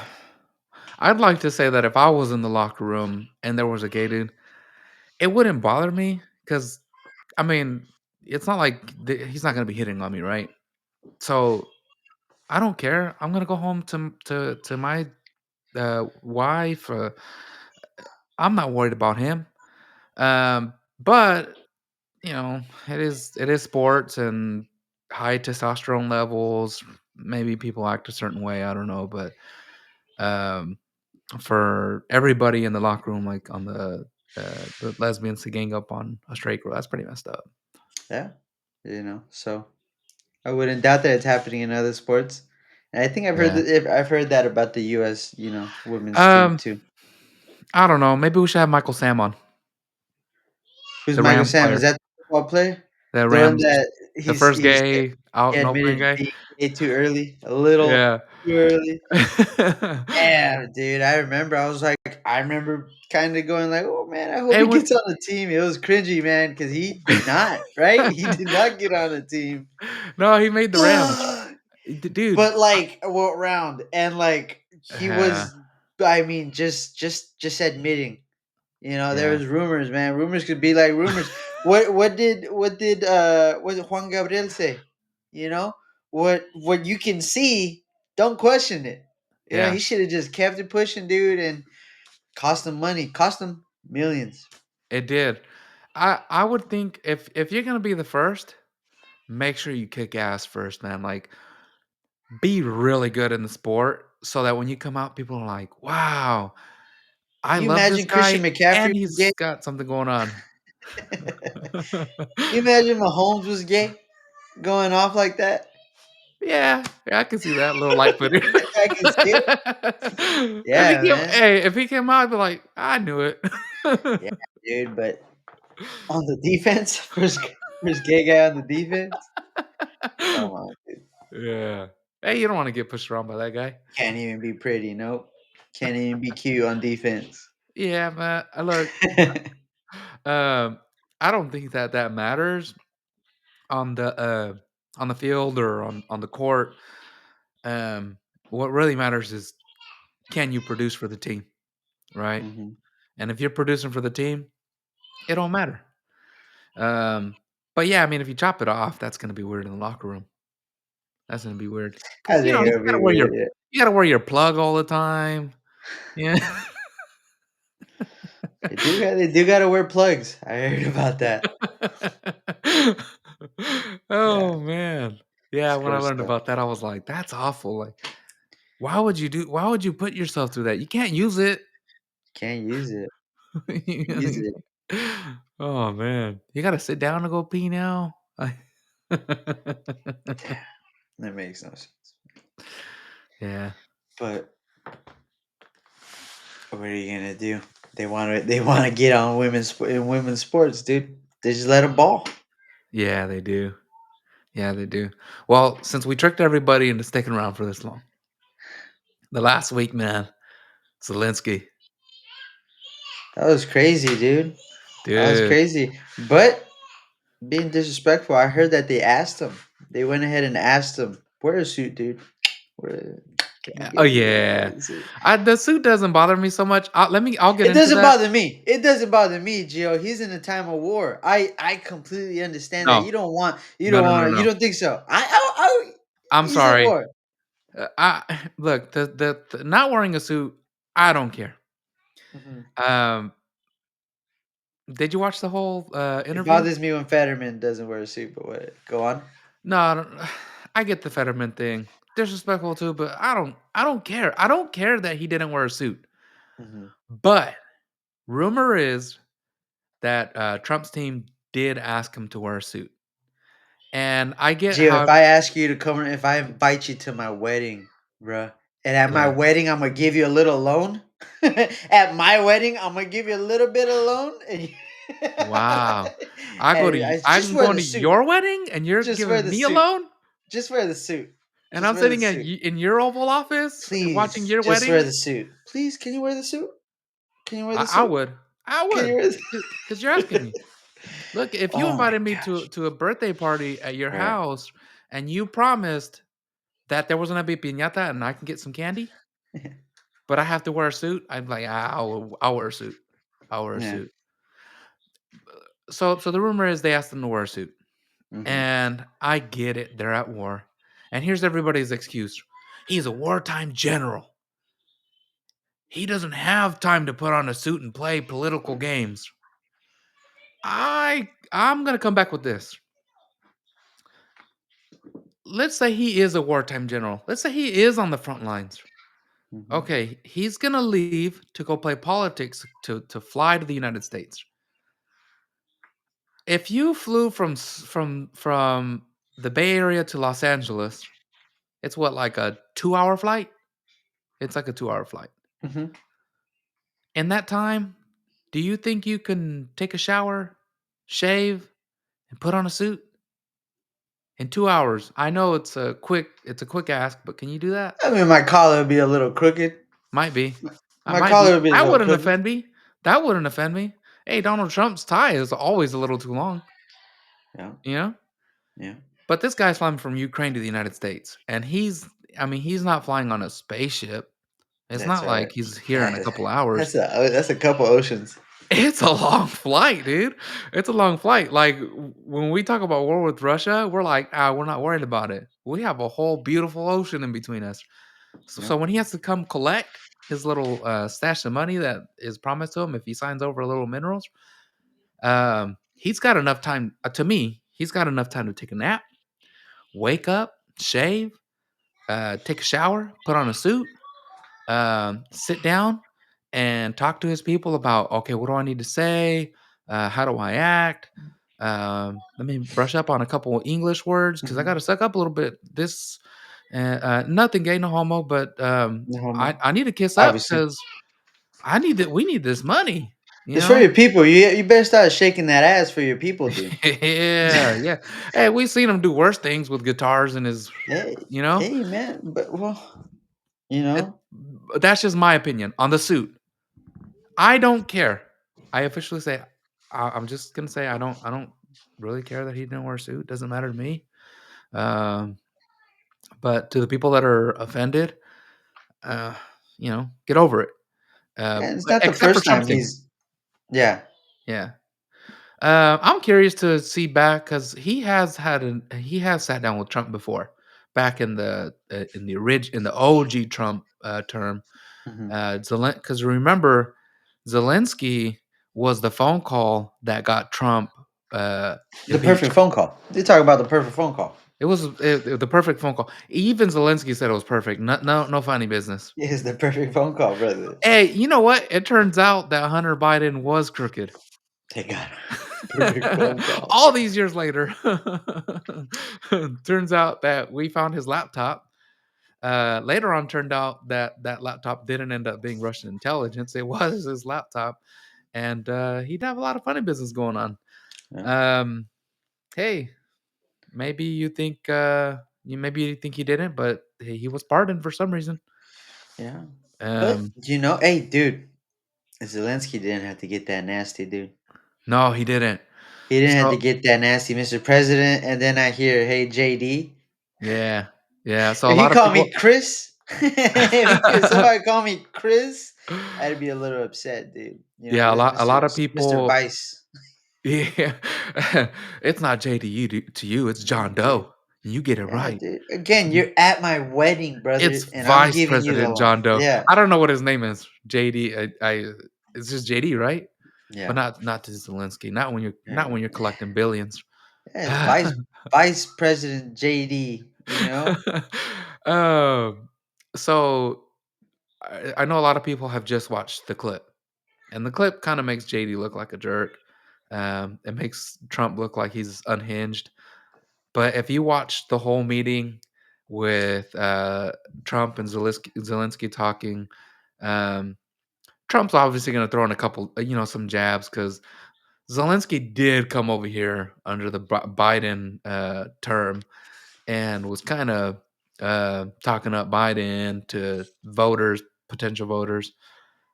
S1: I'd like to say that if I was in the locker room and there was a gay dude, it wouldn't bother me because, I mean, it's not like he's not gonna be hitting on me, right? So I don't care. I'm gonna go home to my wife. I'm not worried about him. But it is sports and high testosterone levels. Maybe people act a certain way. I don't know, but um, for everybody in the locker room, like on the lesbians to gang up on a straight girl, that's pretty messed up.
S2: Yeah, so I wouldn't doubt that it's happening in other sports. And I think
S1: Yeah.
S2: I've heard that about the U.S. Women's team
S1: Um,
S2: too.
S1: I don't know. Maybe we should have Michael Sam on,
S2: Who's
S1: the
S2: Michael
S1: Rams
S2: Sam? Is
S1: player,
S2: that the football player?
S1: the
S2: The one
S1: Rams,
S2: that
S1: the
S2: he's
S1: first
S2: he's
S1: gay out
S2: he
S1: and open
S2: admitted
S1: guy.
S2: being gay too early, a little
S1: Yeah.
S2: too early. Yeah, dude, I remember kind of going like, "Oh man, I hope
S1: Hey,
S2: he
S1: when
S2: gets on the team." It was cringy, man, because he did not, right? He did not get on the team.
S1: no, he made the Rams, dude.
S2: But like what round? And like he
S1: Uh,
S2: was, I mean, just admitting. There
S1: yeah,
S2: was rumors, man. Rumors could be like rumors. What did Juan Gabriel say? You know what you can see, don't question it.
S1: yeah.
S2: He should have just kept it pushing, dude, and cost him money, cost him millions.
S1: It did. I would think if you're gonna be the first, make sure you kick ass first, man. Like, be really good in the sport so that when you come out, people are like, "Wow, I
S2: Can you
S1: love this
S2: imagine Christian
S1: guy,
S2: McCaffrey
S1: and
S2: was gay?
S1: he's got something going on."
S2: Can you imagine Mahomes was gay, going off like that?
S1: Yeah, I can see that little light footed.
S2: I can see it. Yeah, man.
S1: If he came out, I'd be like, "I knew it."
S2: Yeah, dude. But on the defense, first gay guy on the defense. Come on, dude.
S1: Yeah. Hey, you don't wanna get pushed around by that guy.
S2: Can't even be pretty. Nope. Can't even be cute on defense.
S1: Yeah, man. Look, um, I don't think that that matters on the field or on the court. What really matters is can you produce for the team, right?
S2: Mhm.
S1: And if you're producing for the team, it don't matter. Um, but yeah, I mean, if you chop it off, that's gonna be weird in the locker room. That's gonna be weird
S2: I
S1: because
S2: think
S1: you
S2: it'll be
S1: gotta wear
S2: weird. Yeah.
S1: you gotta wear your plug all the time. Yeah.
S2: They do gotta wear plugs. I heard about that. Yeah,
S1: Oh man. Yeah,
S2: it's
S1: when I
S2: gross
S1: learned
S2: stuff.
S1: about that, I was like, "That's awful." Like, why would you put yourself through that? You can't use it.
S2: Can't use it. Use it.
S1: Oh man. You gotta sit down to go pee now?
S2: That makes no sense.
S1: Yeah.
S2: But what are you gonna do? They wanna get on women's sports, dude. They just let them ball.
S1: Yeah, they do. Yeah, they do. Well, since we tricked everybody into sticking around for this long, the last week, man, Zelensky,
S2: That was crazy, dude. That was
S1: dude,
S2: crazy. But being disrespectful, I heard that they asked him. They went ahead and asked him, "Wear a suit, dude. Can you
S1: oh
S2: get a
S1: yeah,
S2: wear a suit?"
S1: the suit doesn't bother me so much. I'll get
S2: It
S1: into
S2: doesn't
S1: that.
S2: bother me. It doesn't bother me, Gio. He's in a time of war. I completely understand that.
S1: No, no, no, no,
S2: You
S1: no.
S2: don't think so. I
S1: I'm
S2: he's at
S1: sorry.
S2: war.
S1: I look the not wearing a suit. I don't care.
S2: Mhm.
S1: Um, did you watch the whole
S2: It
S1: interview?
S2: bothers me when Fetterman doesn't wear a suit, but what? Go on.
S1: No, I don't. I get the Fetterman thing. Disrespectful too, but I don't care. I don't care that he didn't wear a suit.
S2: Mhm.
S1: But rumor is that Trump's team did ask him to wear a suit, and I get
S2: Gio,
S1: how.
S2: if I ask you to come, if I invite you to my wedding, bruh, and at my
S1: Yeah.
S2: wedding, I'm gonna give you a little loan. At my wedding, I'm gonna give you a little bit of loan, and,
S1: Wow.
S2: and I just
S1: I'm
S2: wear
S1: going
S2: the
S1: to
S2: suit.
S1: your wedding, and you're
S2: Just wear
S1: giving
S2: the
S1: me a
S2: suit.
S1: loan,
S2: Just wear the suit.
S1: and
S2: Just
S1: I'm
S2: wear the
S1: sitting
S2: suit.
S1: in your Oval Office and watching
S2: Please,
S1: your
S2: just wear
S1: wedding.
S2: the suit. Please, can you wear the suit? Can you wear the
S1: I
S2: suit?
S1: would. I
S2: Can you
S1: would,
S2: wear the
S1: because you're asking me. Look, if you
S2: Oh my
S1: invited me
S2: gosh.
S1: to a birthday party at your
S2: Right.
S1: house and you promised that there was gonna be piñata and I can get some candy, but I have to wear a suit, I'm like, I'll wear a suit. I'll wear a
S2: Yeah.
S1: suit. So the rumor is they asked him to wear a suit.
S2: Mhm.
S1: And I get it, they're at war. And here's everybody's excuse. He's a wartime general. He doesn't have time to put on a suit and play political games. I'm gonna come back with this. Let's say he is a wartime general. Let's say he is on the front lines.
S2: Mhm.
S1: Okay, he's gonna leave to go play politics to fly to the United States. If you flew from the Bay Area to Los Angeles, it's what like a 2-hour flight. It's like a 2-hour flight.
S2: Mhm.
S1: In that time, do you think you can take a shower, shave, and put on a suit in 2 hours? I know it's a quick ask, but can you do that?
S2: I mean, my collar would be a little crooked.
S1: Might be. I
S2: My
S1: might
S2: collar
S1: be.
S2: would be a
S1: That
S2: little
S1: wouldn't
S2: crooked.
S1: offend me. That wouldn't offend me. Hey, Donald Trump's tie is always a little too long,
S2: Yeah.
S1: you know?
S2: Yeah.
S1: But this guy's flying from Ukraine to the United States, and he's not flying on a spaceship. It's
S2: That's
S1: not
S2: right.
S1: like he's here in a
S2: That
S1: couple hours.
S2: that's a couple oceans.
S1: It's a long flight, dude. It's a long flight. Like when we talk about war with Russia, we're like, we're not worried about it. We have a whole beautiful ocean in between us. So
S2: Yep.
S1: when he has to come collect his little stash of money that is promised to him if he signs over little minerals, he's got enough time. To me, he's got enough time to take a nap, wake up, shave, take a shower, put on a suit, sit down and talk to his people about okay, what do I need to say? How do I act? Let me brush up on a couple of English words because I got
S2: Mhm.
S1: to suck up a little bit. This nothing gay, no homo, but
S2: No homo.
S1: I need to kiss up
S2: Obviously.
S1: because I need that. We need this money. you
S2: It's for
S1: know?
S2: your people. You better start shaking that ass for your people, dude.
S1: Yeah, yeah. Hey, we've seen him do worse things with guitars and his
S2: Hey,
S1: you know?
S2: hey, man. But well, you
S1: It
S2: know,
S1: that's just my opinion on the suit. I don't care. I officially say I'm just gonna say I don't really care that he didn't wear a suit. Doesn't matter to me. Um, but to the people that are offended, uh, get over it.
S2: and it's not the
S1: Except for
S2: first
S1: Trump's
S2: time
S1: thing.
S2: he's. Yeah.
S1: Yeah. I'm curious to see back because he has sat down with Trump before, back in the in the OG Trump term.
S2: Mhm.
S1: Because remember, Zelensky was the phone call that got Trump
S2: The perfect
S1: impeached.
S2: phone call. They talk about the perfect phone call.
S1: The perfect phone call. Even Zelensky said it was perfect. No funny business.
S2: It's the perfect phone call, brother.
S1: Hey, you know what? It turns out that Hunter Biden was crooked.
S2: They got perfect phone call.
S1: All these years later, turns out that we found his laptop. Later on, turned out that that laptop didn't end up being Russian intelligence. It was his laptop, and he'd have a lot of funny business going on.
S2: Yeah.
S1: Um, hey, maybe you think he didn't, but he was pardoned for some reason.
S2: Yeah. But
S1: Um,
S2: hey, dude, Zelensky didn't have to get that nasty, dude.
S1: no, he didn't.
S2: He didn't have to
S1: So
S2: get that nasty, Mr. President. And then I hear, hey, JD.
S1: yeah, yeah. So a
S2: If he
S1: lot of
S2: called me
S1: people.
S2: Chris, if somebody called me Chris, I'd be a little upset, dude. You know,
S1: Yeah,
S2: this
S1: a lot
S2: Mr.
S1: of
S2: Mr.
S1: people.
S2: Vice.
S1: Yeah, it's not J to you. It's
S2: Yeah,
S1: John
S2: dude.
S1: Doe. You get it
S2: Yeah,
S1: right.
S2: dude.
S1: It's
S2: Again, you're at my wedding,
S1: it's
S2: brother, and I'm
S1: Vice
S2: giving you the
S1: President
S2: line.
S1: John Doe.
S2: Yeah,
S1: I don't know what his name is. JD. It's just JD, right? But
S2: yeah,
S1: not to Zelensky.
S2: yeah.
S1: Not when you're collecting billions.
S2: Yeah, it's Vice President JD. You know.
S1: um, so I know a lot of people have just watched the clip, and the clip kind of makes JD look like a jerk. It makes Trump look like he's unhinged. But if you watch the whole meeting with Trump and Zelensky talking, um, Trump's obviously going to throw in a couple, some jabs because Zelensky did come over here under the Biden term and was kind of talking up Biden to voters, potential voters.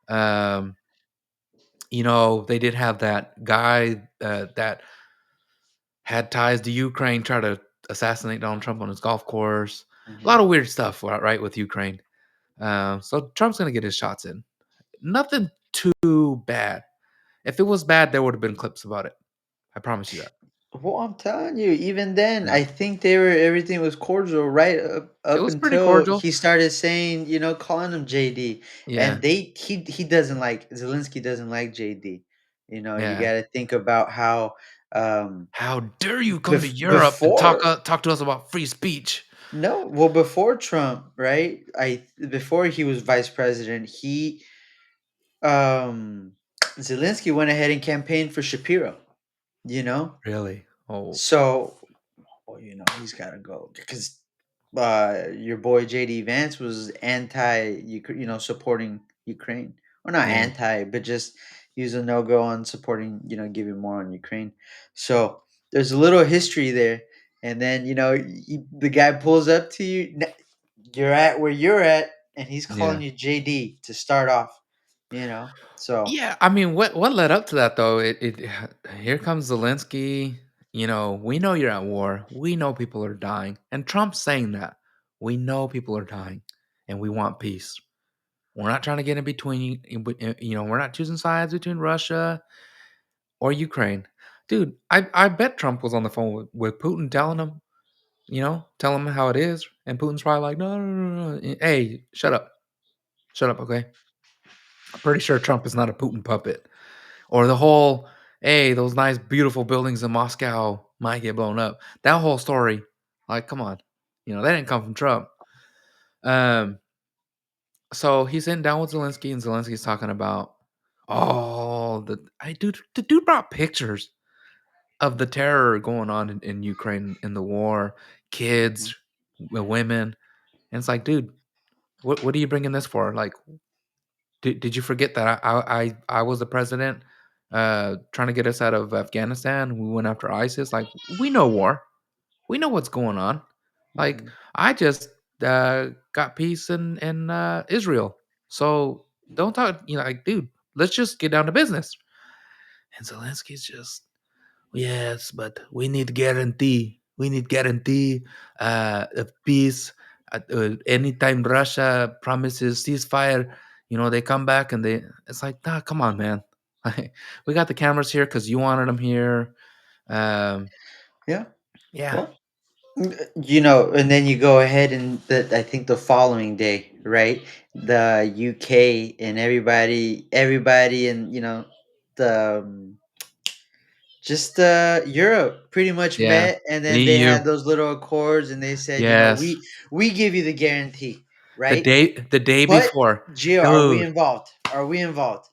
S1: Um, they did have that guy that had ties to Ukraine try to assassinate Donald Trump on his golf course. A lot
S2: Mhm.
S1: of weird stuff, right, with Ukraine. So Trump's gonna get his shots in. Nothing too bad. If it was bad, there would have been clips about it. I promise you that.
S2: Well, I'm telling you, even then,
S1: Yeah.
S2: I think everything was cordial right
S1: It
S2: up
S1: was pretty
S2: until
S1: cordial.
S2: he started saying, calling him JD.
S1: Yeah.
S2: And he doesn't like Zelensky doesn't like JD. You
S1: Yeah.
S2: got to think about how
S1: How dare you come to Europe and
S2: before
S1: talk to us about free speech?
S2: no, well before Trump, right? Before he was vice president, he um Zelensky went ahead and campaigned for Shapiro, you know?
S1: Really? Oh,
S2: So well, he's got to go because your boy JD Vance was supporting Ukraine, or not
S1: yeah.
S2: anti, but just he was a no go on supporting, giving more on Ukraine. So there's a little history there, and then the guy pulls up to you. You're at where you're at, and he's
S1: Yeah.
S2: calling you JD to start off. So
S1: Yeah, I mean, what led up to that though? It here comes Zelensky. We know you're at war. We know people are dying, and Trump's saying that we know people are dying, and we want peace. We're not trying to get in between. We're not choosing sides between Russia or Ukraine, dude. I bet Trump was on the phone with Putin, telling him how it is, and Putin's probably like, no, no, no, no. Hey, shut up, okay. I'm pretty sure Trump is not a Putin puppet. Or the whole, hey, those nice, beautiful buildings in Moscow might get blown up. That whole story, like, come on, that didn't come from Trump. Um, so he's sitting down with Zelensky, and Zelensky's talking about, oh, the dude brought pictures of the terror going on in Ukraine in the war,
S2: mhm.
S1: kids, women, and it's like, dude, what are you bringing this for? Like, did you forget that I was the president trying to get us out of Afghanistan. We went after ISIS. Like, we know war. We know what's going on. Like,
S2: Mhm.
S1: I just got peace in Israel. So don't talk. Like, dude, let's just get down to business. And Zelensky's just, yes, but we need guarantee. We need guarantee of peace. Anytime Russia promises ceasefire, they come back and it's like, nah, come on, man. We got the cameras here because you wanted them here. Um,
S2: Yeah.
S1: yeah,
S2: Well, and then you go ahead and I think the following day, right? The UK and everybody, and the just Europe pretty much
S1: yeah.
S2: met, and
S1: The
S2: then they
S1: EU,
S2: had those little accords, and they said,
S1: yes.
S2: we give you the guarantee,
S1: The
S2: right?
S1: day
S2: But
S1: before,
S2: Gio, are we
S1: dude.
S2: involved? Are we involved?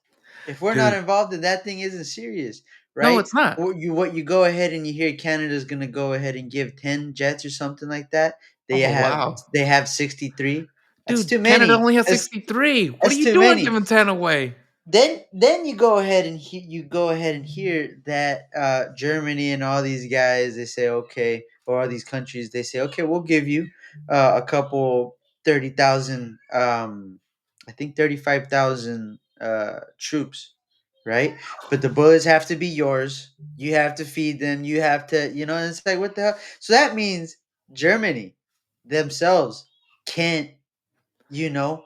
S2: If we're not
S1: Dude,
S2: involved, then that thing isn't serious,
S1: no,
S2: right?
S1: it's not.
S2: What you go ahead and you hear Canada's gonna go ahead and give 10 jets or something like that. They
S1: Oh
S2: have
S1: wow,
S2: they have 63. That's too
S1: dude. Canada
S2: many.
S1: only has
S2: That's
S1: 63. What are
S2: that's
S1: you
S2: too
S1: doing
S2: many.
S1: giving 10 away?
S2: Then you go ahead and hear that Germany and all these guys, they say okay, or all these countries, they say okay, we'll give you a couple 30,000, I think 35,000 troops, right? But the bullets have to be yours. You have to feed them. You have to, and it's like what the hell. So that means Germany themselves can't, you know,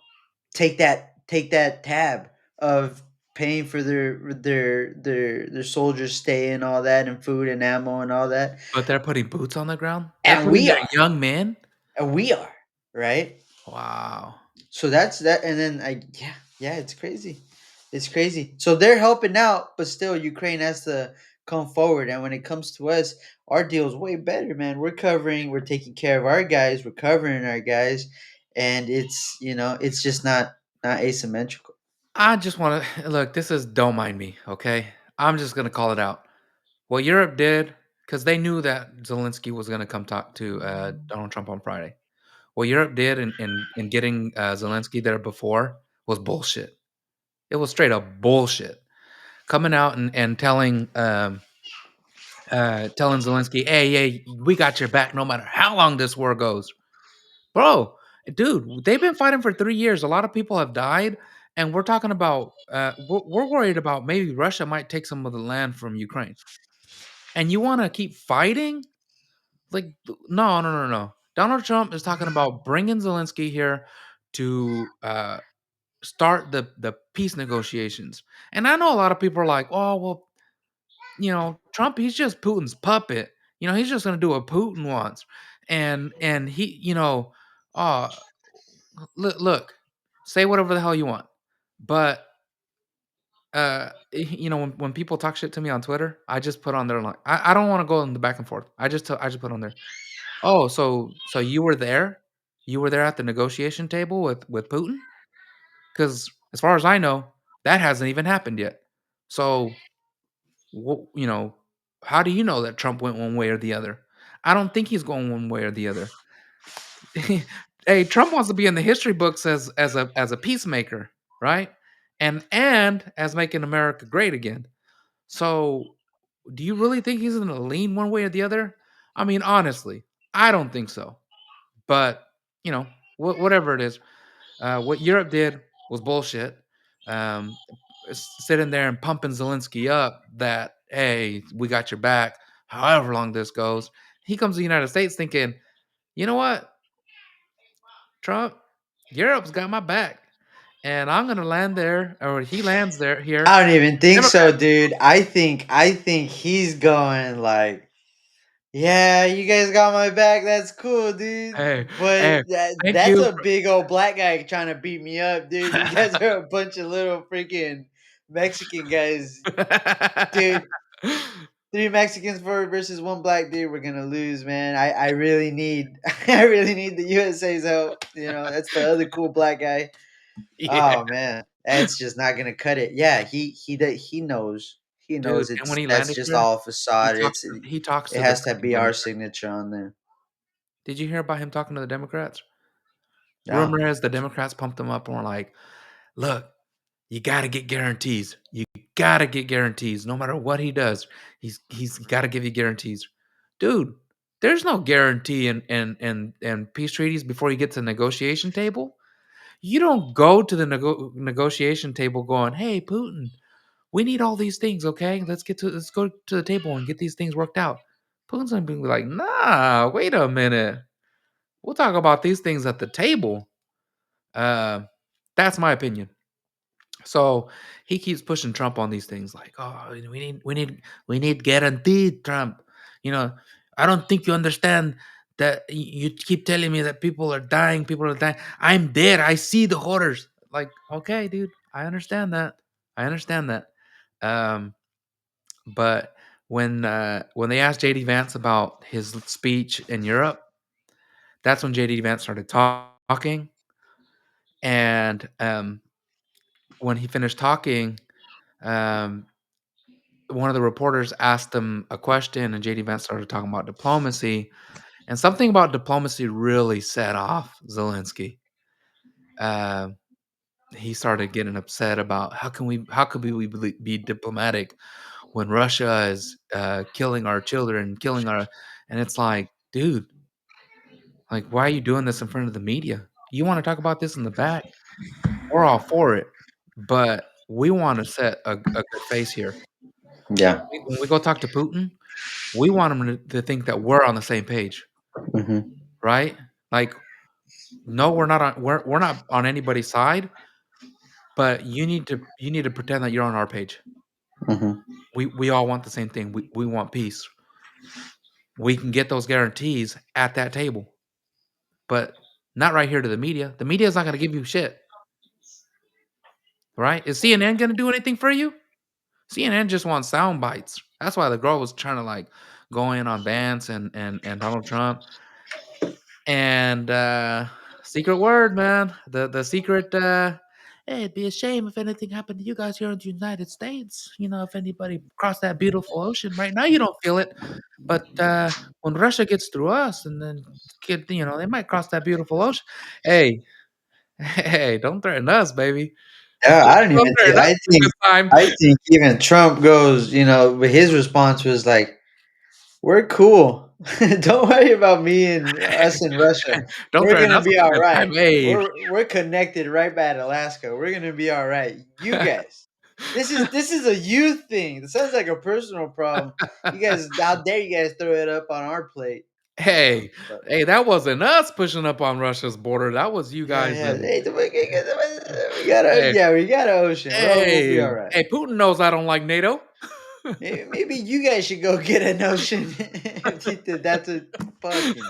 S2: take that tab of paying for their soldiers stay and all that, and food and ammo and all that.
S1: But they're putting boots on the ground. They're
S2: And
S1: putting
S2: we
S1: their
S2: are.
S1: young men.
S2: And we are, right?
S1: Wow.
S2: So that's that. And then yeah, it's crazy. It's crazy. So they're helping out, but still Ukraine has to come forward. And when it comes to us, our deal is way better, man. We're taking care of our guys, we're covering our guys, and it's just not asymmetrical.
S1: I just want to look. This is don't mind me, okay? I'm just gonna call it out. What Europe did, because they knew that Zelensky was gonna come talk to Donald Trump on Friday. What Europe did in getting Zelensky there before was bullshit. It was straight up bullshit. Coming out and telling Zelensky, "Hey, we got your back no matter how long this war goes." Bro, dude, they've been fighting for 3 years. A lot of people have died, and we're talking about we're worried about maybe Russia might take some of the land from Ukraine. And you wanna keep fighting? Like, no, no, no, no. Donald Trump is talking about bringing Zelensky here to, start the peace negotiations. And I know a lot of people are like, "Oh, well, Trump, he's just Putin's puppet. He's just gonna do what Putin wants." And he, uh, look, say whatever the hell you want, but when people talk shit to me on Twitter, I just put on there like I don't want to go in the back and forth. I just put on there. Oh, so you were there? You were there at the negotiation table with Putin? Because as far as I know, that hasn't even happened yet. So Wh you know, how do you know that Trump went one way or the other? I don't think he's going one way or the other. Hey, Trump wants to be in the history books as a peacemaker, right? And as making America great again. So, do you really think he's gonna lean one way or the other? I mean, honestly, I don't think so. But, whatever it is, what Europe did was bullshit. Um, Sitting there and pumping Zelensky up that, hey, we got your back, however long this goes. He comes to the United States thinking, you know what, Trump, Europe's got my back, and I'm gonna land there, or he lands there here.
S2: I don't even think so,
S1: Democrats,
S2: dude. I think he's going like, yeah, you guys got my back. That's cool, dude.
S1: hey,
S2: But
S1: hey, thank
S2: that's
S1: you
S2: a big old black guy trying to beat me up, dude. You guys are a bunch of little freaking Mexican guys, dude. Three Mexicans for versus one black dude. We're gonna lose, man. I really need I really need the USA's help. That's the other cool black guy.
S1: yeah,
S2: Oh man, that's just not gonna cut it. Yeah, he knows. He
S1: dude.
S2: knows
S1: And when he
S2: that's
S1: landed
S2: just
S1: here,
S2: all facade.
S1: he talks
S2: It
S1: to the
S2: has to
S1: freaking
S2: be our
S1: Democrats.
S2: signature on there.
S1: Did you hear about him talking to the Democrats?
S2: No.
S1: Rumor has the Democrats pumped him up and were like, "Look, You gotta get guarantees. You gotta get guarantees no matter what he does. He's gotta give you guarantees. Dude, there's no guarantee in peace treaties before you get to the negotiation table. You don't go to the negotiation table going, "Hey, Putin, we need all these things, okay? Let's go to the table and get these things worked out." Putin's gonna be like, "Nah, wait a minute. We'll talk about these things at the table." Uh, that's my opinion. So he keeps pushing Trump on these things like, "Oh, we need guaranteed Trump." You know, I don't think you understand that you keep telling me that people are dying, people are dying. I'm there. I see the horrors. Like, okay, dude, I understand that. I understand that. Um, but when they asked JD Vance about his speech in Europe, that's when JD Vance started talking. And when he finished talking, um, one of the reporters asked him a question, and JD Vance started talking about diplomacy, and something about diplomacy really set off Zelensky. Um, he started getting upset about how could we be diplomatic when Russia is killing our children, killing our, and it's like, dude, like, why are you doing this in front of the media? You want to talk about this in the back? We're all for it, but we want to set a good face here.
S2: Yeah.
S1: When we go talk to Putin, we want him to think that we're on the same page,
S2: Mhm.
S1: right? Like, no, we're not on anybody's side, but you need to pretend that you're on our page.
S2: Mhm.
S1: We all want the same thing. We want peace. We can get those guarantees at that table, but not right here to the media. The media is not going to give you shit, right? Is CNN going to do anything for you? CNN just wants sound bites. That's why the girl was trying to like go in on Vance and Donald Trump. And secret word, man. The secret hey, it'd be a shame if anything happened to you guys here in the United States. You know, if anybody crossed that beautiful ocean. Right now you don't feel it. But when Russia gets through us and then they might cross that beautiful ocean. Hey, hey, don't threaten us, baby.
S2: Yeah, I don't
S1: Don't
S2: even think
S1: threaten us with a good time.
S2: I think even Trump goes, but his response was like, "We're cool. Don't worry about me and us in Russia.
S1: Don't
S2: We're
S1: threaten
S2: gonna
S1: us
S2: be
S1: with a
S2: all
S1: good
S2: right.
S1: time. Hey.
S2: We're connected right by Alaska. We're gonna be all right. You guys, this is a you thing. It sounds like a personal problem. You guys, how dare you guys throw it up on our plate?
S1: Hey,
S2: But
S1: hey, that wasn't us pushing up on Russia's border. That was you
S2: yeah,
S1: guys
S2: yeah.
S1: and
S2: Hey, we got a
S1: hey,
S2: yeah, we got an ocean. We'll be all
S1: hey,
S2: right.
S1: hey, Putin knows I don't like NATO.
S2: Maybe you guys should go get an ocean if you think that's a fucking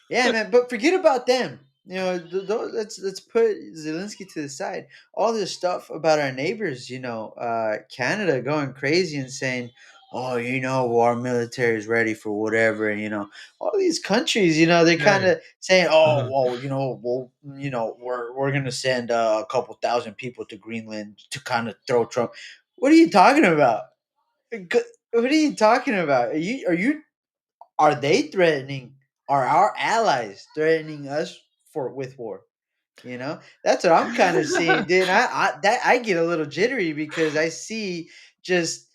S2: yeah, man. But forget about them. Let's put Zelensky to the side. All this stuff about our neighbors, Canada going crazy and saying, "Oh, our military is ready for whatever." And all these countries, they're kind
S1: Hey,
S2: of saying, "Oh,
S1: uh-huh.
S2: well, we're gonna send a couple thousand people to Greenland to kind of throw Trump." What are you talking about? What are you talking about? Are they threatening? Are our allies threatening us for with war? That's what I'm kind of seeing, dude. I get a little jittery because I see just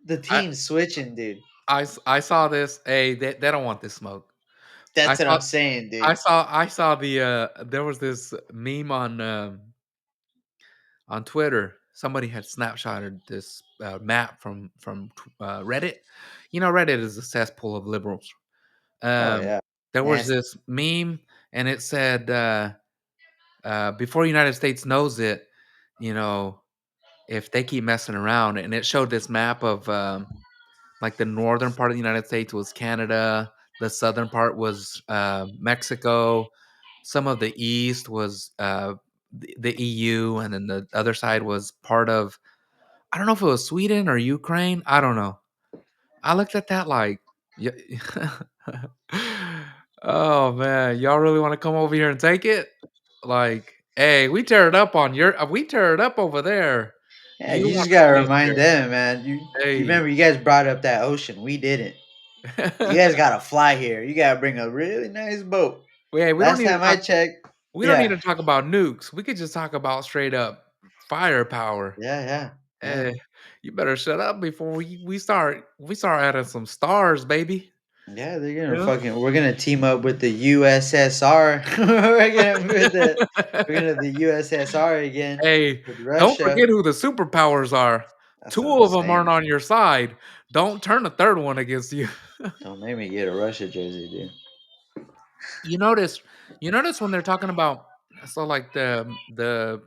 S2: the
S1: I,
S2: team switching, dude.
S1: I saw this. Hey, they don't want this smoke. I
S2: That's what
S1: saw
S2: I'm saying,
S1: I
S2: dude.
S1: saw I saw the there was this meme on Twitter. Somebody had snapshotted this map from Reddit. You know, Reddit is a cesspool of liberals.
S2: Oh
S1: Um,
S2: yeah,
S1: there was
S2: nasty.
S1: this meme, and it said, "Before United States knows it, you know, if they keep messing around," and it showed this map of like the northern part of the United States was Canada, the southern part was Mexico, some of the east was the EU, and then the other side was part of, I don't know if it was Sweden or Ukraine. I don't know. I looked at that like, yeah. Oh man, y'all really want to come over here and take it? Like, hey, we tear it up over there.
S2: Yeah,
S1: You
S2: you
S1: want
S2: just
S1: to
S2: gotta
S1: see us
S2: remind
S1: here?
S2: them, man. You
S1: Hey,
S2: remember you guys brought up that ocean. We didn't. You guys gotta fly here. You gotta bring a really nice boat.
S1: hey, we don't
S2: Last
S1: need to
S2: time I
S1: talk.
S2: checked,
S1: We don't need
S2: yeah.
S1: to talk about nukes. We could just talk about straight up. firepower.
S2: Yeah, yeah, yeah.
S1: Hey, you better shut up before we start adding some stars, baby.
S2: Yeah, they're gonna
S1: Yeah.
S2: fucking we're gonna team up with the USSR. We're gonna the USSR again
S1: Hey,
S2: with
S1: don't
S2: Russia.
S1: forget who the superpowers are.
S2: That's what
S1: 2
S2: I'm
S1: of them aren't
S2: saying.
S1: on your side. Don't turn a 3rd one against you.
S2: Don't make me get a Russia jersey, dude.
S1: You notice you notice when they're talking about so, like, the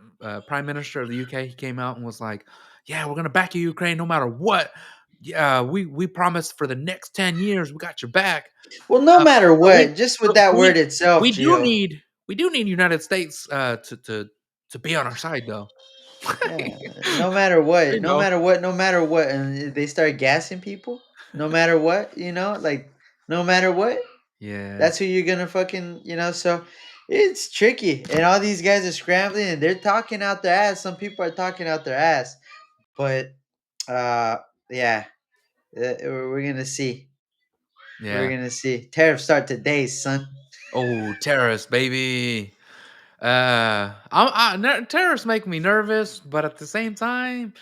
S1: prime minister of the UK, he came out and was like, "Yeah, we're gonna back you, Ukraine, no matter what. Yeah, we promise for the next 10 years, we got your back."
S2: Well, no
S1: Uh,
S2: matter
S1: but we
S2: what, just with
S1: but
S2: that word
S1: we
S2: itself,
S1: we do
S2: Gio.
S1: need we do need United States, to be on our side, though.
S2: Yeah, no matter what,
S1: You
S2: no
S1: know?
S2: matter what, no matter what, and they start gassing people. No matter what, like no matter what,
S1: Yeah.
S2: that's who you're gonna fucking, So it's tricky, and all these guys are scrambling, and they're talking out their ass. Some people are talking out their ass, but uh, yeah, we're gonna see. We're
S1: Yeah.
S2: gonna see. Tariffs start today, son.
S1: Oh, terrorists, baby. Terrorists make me nervous, but at the same time,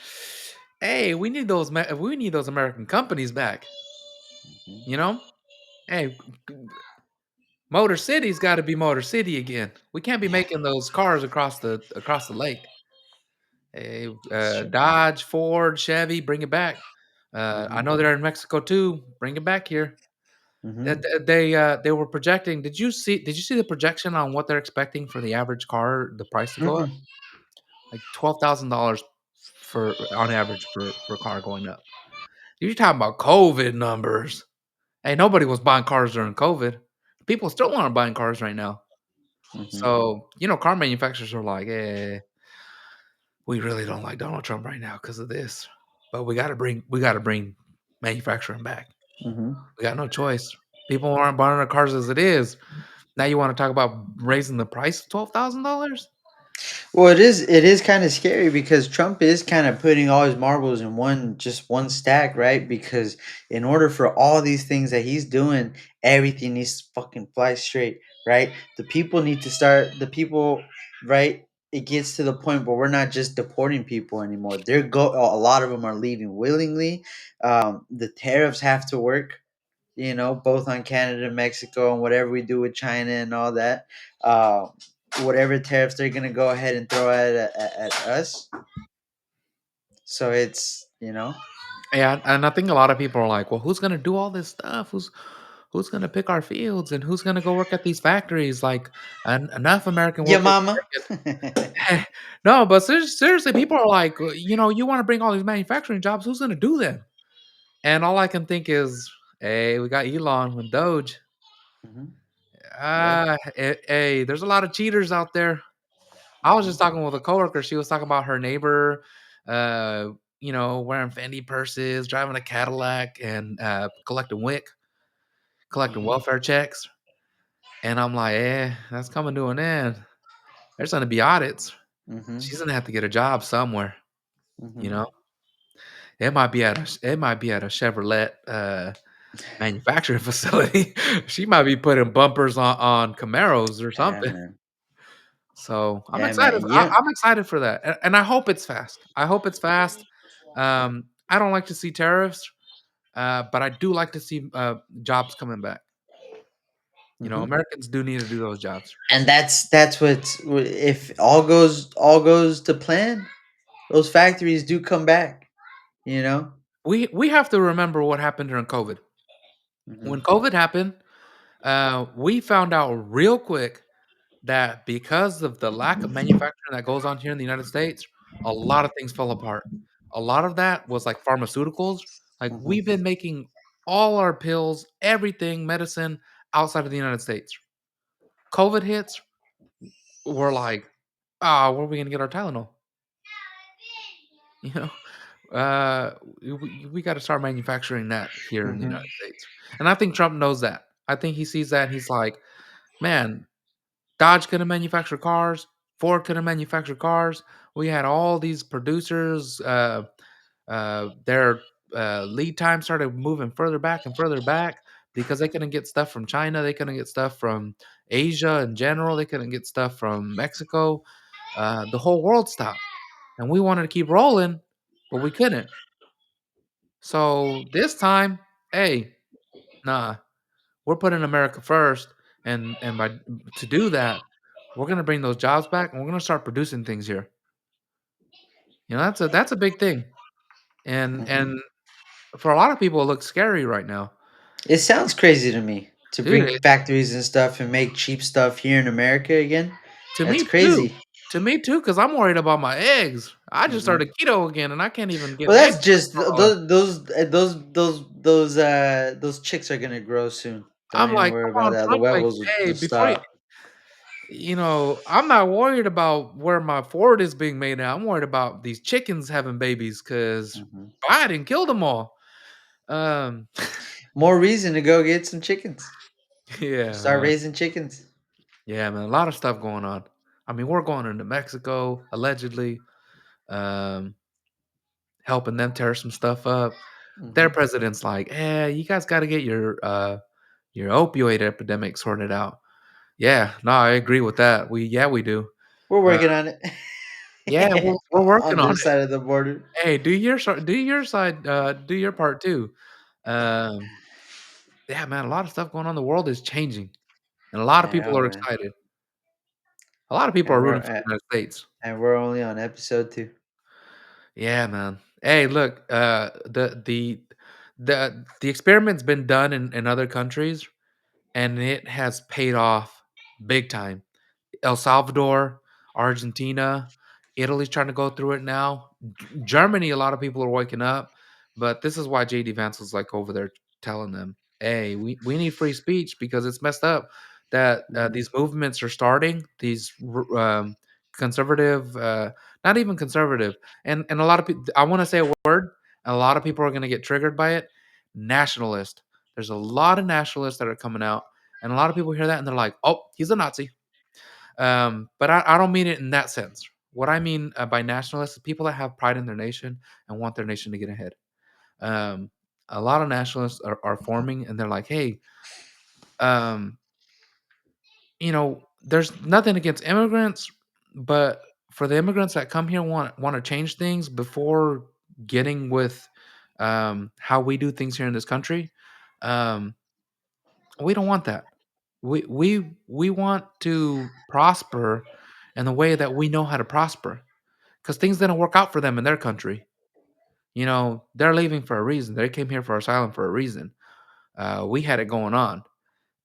S1: hey, we need those American companies back.
S2: Mhm.
S1: You know, hey, Motor City's got to be Motor City again. We can't be
S2: Yeah,
S1: making those cars across the lake. Hey,
S2: that's true.
S1: Dodge, Ford, Chevy, bring it back. I
S2: Hmm.
S1: know they're in Mexico too. Bring it back here.
S2: Hmm.
S1: They were projecting. Did you see the projection on what they're expecting for the average car, the price to go up?
S2: Mm-mm.
S1: Like $12,000 for on average for a car going up. You're talking about COVID numbers. Hey, nobody was buying cars during COVID. People still aren't buying cars right now.
S2: Hmm.
S1: So, car manufacturers are like, we really don't like Donald Trump right now because of this. But we gotta bring manufacturing back.
S2: Hmm.
S1: We got no choice. People aren't buying our cars as it is. Now you want to talk about raising the price of $12,000?
S2: Well, it is kind of scary because Trump is kind of putting all his marbles in one stack, right? Because in order for all these things that he's doing, everything needs to fucking fly straight, right? The people, right? It gets to the point where we're not just deporting people anymore. A lot of them are leaving willingly. The tariffs have to work, both on Canada and Mexico and whatever we do with China and all that. Uh, Whatever tariffs they're gonna go ahead and throw at us. So it's.
S1: Yeah, and I think a lot of people are like, "Well, who's gonna do all this stuff? Who's gonna pick our fields and who's gonna go work at these factories?" Like, enough American
S2: Yeah,
S1: workers
S2: mama.
S1: No, but seriously, people are like, you want to bring all these manufacturing jobs? Who's gonna do them? And all I can think is, hey, we got Elon with Doge.
S2: Hmm. Yep.
S1: Hey, there's a lot of cheaters out there. I was just
S2: Hmm.
S1: talking with a coworker. She was talking about her neighbor, uh, wearing Fendi purses, driving a Cadillac, and collecting
S2: Hmm.
S1: welfare checks. And I'm like, that's coming to an end. There's gonna be audits.
S2: Hmm.
S1: She's gonna have to get a job somewhere. You
S2: Hmm.
S1: know, it might be at a Chevrolet manufacturing facility. She might be putting bumpers on Camaros or
S2: Yeah,
S1: something.
S2: man.
S1: So I'm
S2: Yeah,
S1: excited.
S2: man. Yeah.
S1: I'm excited for that, and I hope it's fast. I hope it's fast. I don't like to see tariffs, but I do like to see jobs coming back.
S2: Hmm.
S1: Americans do need to do those jobs.
S2: And that's if all goes to plan, those factories do come back. You know.
S1: We have to remember what happened during COVID. When
S2: Hmm.
S1: COVID happened, we found out real quick that because of the lack of manufacturing that goes on here in the United States, a lot of things fell apart. A lot of that was like pharmaceuticals. Like
S2: Hmm.
S1: we've been making all our pills, everything, medicine outside of the United States. COVID hits, we're like, where are we gonna get our Tylenol? You know, we got to start manufacturing that here in the
S2: Hmm.
S1: United States. And I think Trump knows that. I think he sees that. And he's like, man, Dodge couldn't manufacture cars. Ford couldn't manufacture cars. We had all these producers. Their lead time started moving further back and further back because they couldn't get stuff from China. They couldn't get stuff from Asia in general. They couldn't get stuff from Mexico. The whole world stopped. and we wanted to keep rolling, but we couldn't. So this time, hey, nah, we're putting America first, and by to do that, we're gonna bring those jobs back, and we're gonna start producing things here. That's a big thing,
S2: Mhm.
S1: and for a lot of people, it looks scary right now,
S2: It sounds crazy to me to
S1: dude.
S2: bring factories and stuff and make cheap stuff here in America again.
S1: To
S2: That's
S1: me too.
S2: crazy.
S1: To me too, because 'cause I'm worried about my eggs. I just
S2: Mhm.
S1: started keto again, and I can't even get
S2: Well,
S1: eggs
S2: that's just
S1: no more.
S2: those chicks are gonna grow soon. Don't
S1: I'm
S2: even
S1: like,
S2: worry
S1: "Come
S2: about
S1: on,
S2: that. The
S1: Trump, like,
S2: Webbles
S1: hey,
S2: will
S1: before
S2: stop.
S1: I'm not worried about where my Ford is being made at. I'm worried about these chickens having babies because
S2: Mhm.
S1: Biden killed them all." Um,
S2: More reason to go get some chickens.
S1: yeah,
S2: Start
S1: man.
S2: raising chickens.
S1: Yeah, man, a lot of stuff going on. I mean, we're going into Mexico, allegedly, um, helping them tear some stuff up. Their
S2: Mhm.
S1: president's like, you guys gotta get your opioid epidemic sorted out." Yeah, no, I agree with that. We do.
S2: We're
S1: Uh,
S2: working on
S1: yeah,
S2: it.
S1: we're working
S2: On
S1: on
S2: this
S1: it.
S2: side of the border.
S1: Hey, do your side, do your part too. Um, yeah, man, a lot of stuff going on. The world is changing, and a lot of
S2: I
S1: people
S2: know,
S1: are
S2: man.
S1: excited. A lot of people
S2: And
S1: are
S2: we're
S1: rooting for the
S2: at
S1: United States.
S2: and we're only on episode 2.
S1: Yeah, man. Hey, look, the experiment's been done in other countries, and it has paid off big time. El Salvador, Argentina, Italy's trying to go through it now. Germany, a lot of people are waking up, but this is why JD Vance was like over there telling them, "Hey, we need free speech because it's messed up that
S2: Mhm.
S1: these movements are starting. These conservative, not even conservative, and a lot of people. I want to say a word, and a lot of people are going to get triggered by it. Nationalist. There's a lot of nationalists that are coming out, and a lot of people hear that and they're like, "Oh, he's a Nazi." But I don't mean it in that sense. What I mean by nationalists is people that have pride in their nation and want their nation to get ahead. Um, a lot of nationalists are forming, and they're like, "Hey, um, there's nothing against immigrants, but for the immigrants that come here want to change things before getting with how we do things here in this country. Um, we don't want that. We want to prosper in the way that we know how to prosper." 'Cause things didn't work out for them in their country. They're leaving for a reason. They came here for asylum for a reason. We had it going on,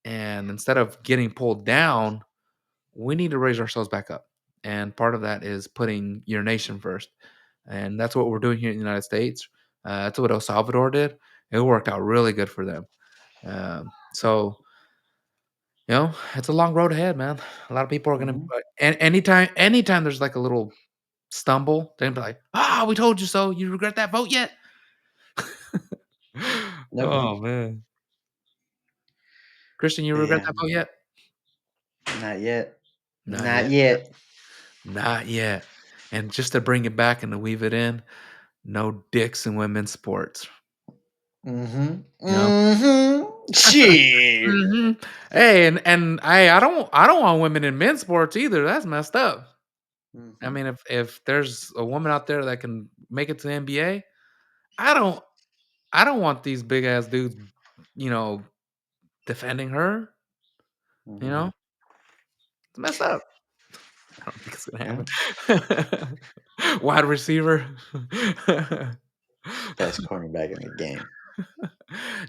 S1: and instead of getting pulled down, we need to raise ourselves back up, and part of that is putting your nation first, and that's what we're doing here in the United States. That's what El Salvador did. It worked out really good for them. So, it's a long road ahead, man. A lot of people are gonna
S2: Mhm.
S1: and anytime there's, like, a little stumble, they're gonna be like, "Ah, we told you so. You regret that vote yet?"
S2: Never.
S1: Oh, man. Christian, you
S2: But
S1: regret
S2: yeah,
S1: that vote yet?
S2: not yet.
S1: Not
S2: Not
S1: yet.
S2: yet.
S1: Not yet. And just to bring it back and to weave it in, no dicks in women's sports,
S2: Mhm.
S1: you know?
S2: Mhm. Shit.
S1: Mhm. Hey, and I don't want women in men's sports either. That's messed up. I
S2: Mhm.
S1: mean, if there's a woman out there that can make it to the NBA, I don't I don't want these big ass dudes, you know, defending her, you
S2: Mhm.
S1: know? It's messed up. I don't think it's
S2: Yeah.
S1: gonna happen. Wide receiver.
S2: Best cornerback in the game.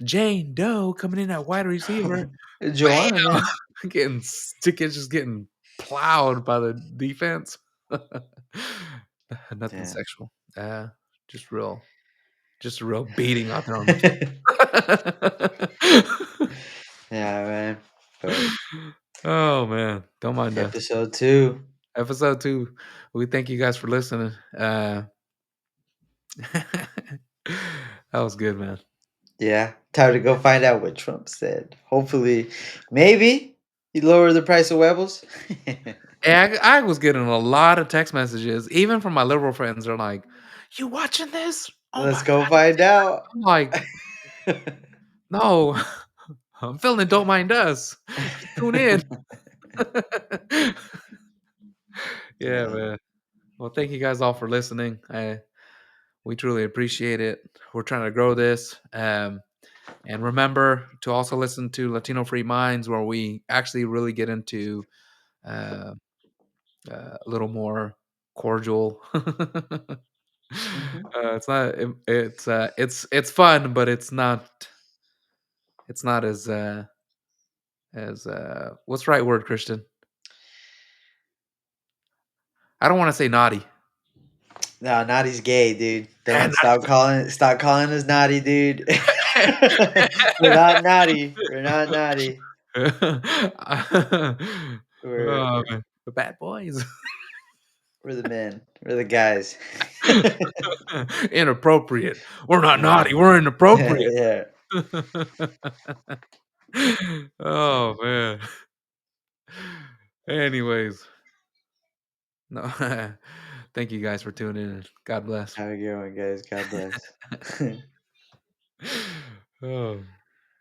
S1: Jane Doe coming in at wide receiver.
S2: Joanna,
S1: Bam!
S2: man.
S1: Just getting plowed by the defense. Nothing
S2: Yeah.
S1: sexual. Just just a real beating out there on the field.
S2: Yeah, man. But
S1: Oh, man. Don't mind us.
S2: episode 2.
S1: Episode 2. We thank you guys for listening. That was good, man.
S2: Yeah. Time to go find out what Trump said. Hopefully, maybe he lowered the price of Webbles.
S1: Yeah, I was getting a lot of text messages, even from my liberal friends. They're like, "You watching this? Oh my
S2: Let's go
S1: god!"
S2: find out.
S1: I'm like, "No, I'm feeling it. Don't mind us. Just tune in." Yeah,
S2: Yeah.
S1: man. Well, thank you guys all for listening. We truly appreciate it. We're trying to grow this. And remember to also listen to Latino Free Minds, where we actually really get into uh, a little more cordial.
S2: Mhm.
S1: It's not. It's fun, but it's not. It's not as what's the right word, Christian? I don't want to say naughty.
S2: No, naughty's gay, dude.
S1: Yeah,
S2: Don't stop calling us naughty, dude. We're not naughty. We're not naughty. We're
S1: Oh
S2: we're
S1: man, the bad boys.
S2: we're the men. We're the guys.
S1: Inappropriate. We're not
S2: Yeah.
S1: naughty. We're inappropriate.
S2: Yeah.
S1: Oh man. Anyways, no. Thank you guys for tuning in. God bless.
S2: Have a good one, guys. God bless.
S1: Oh.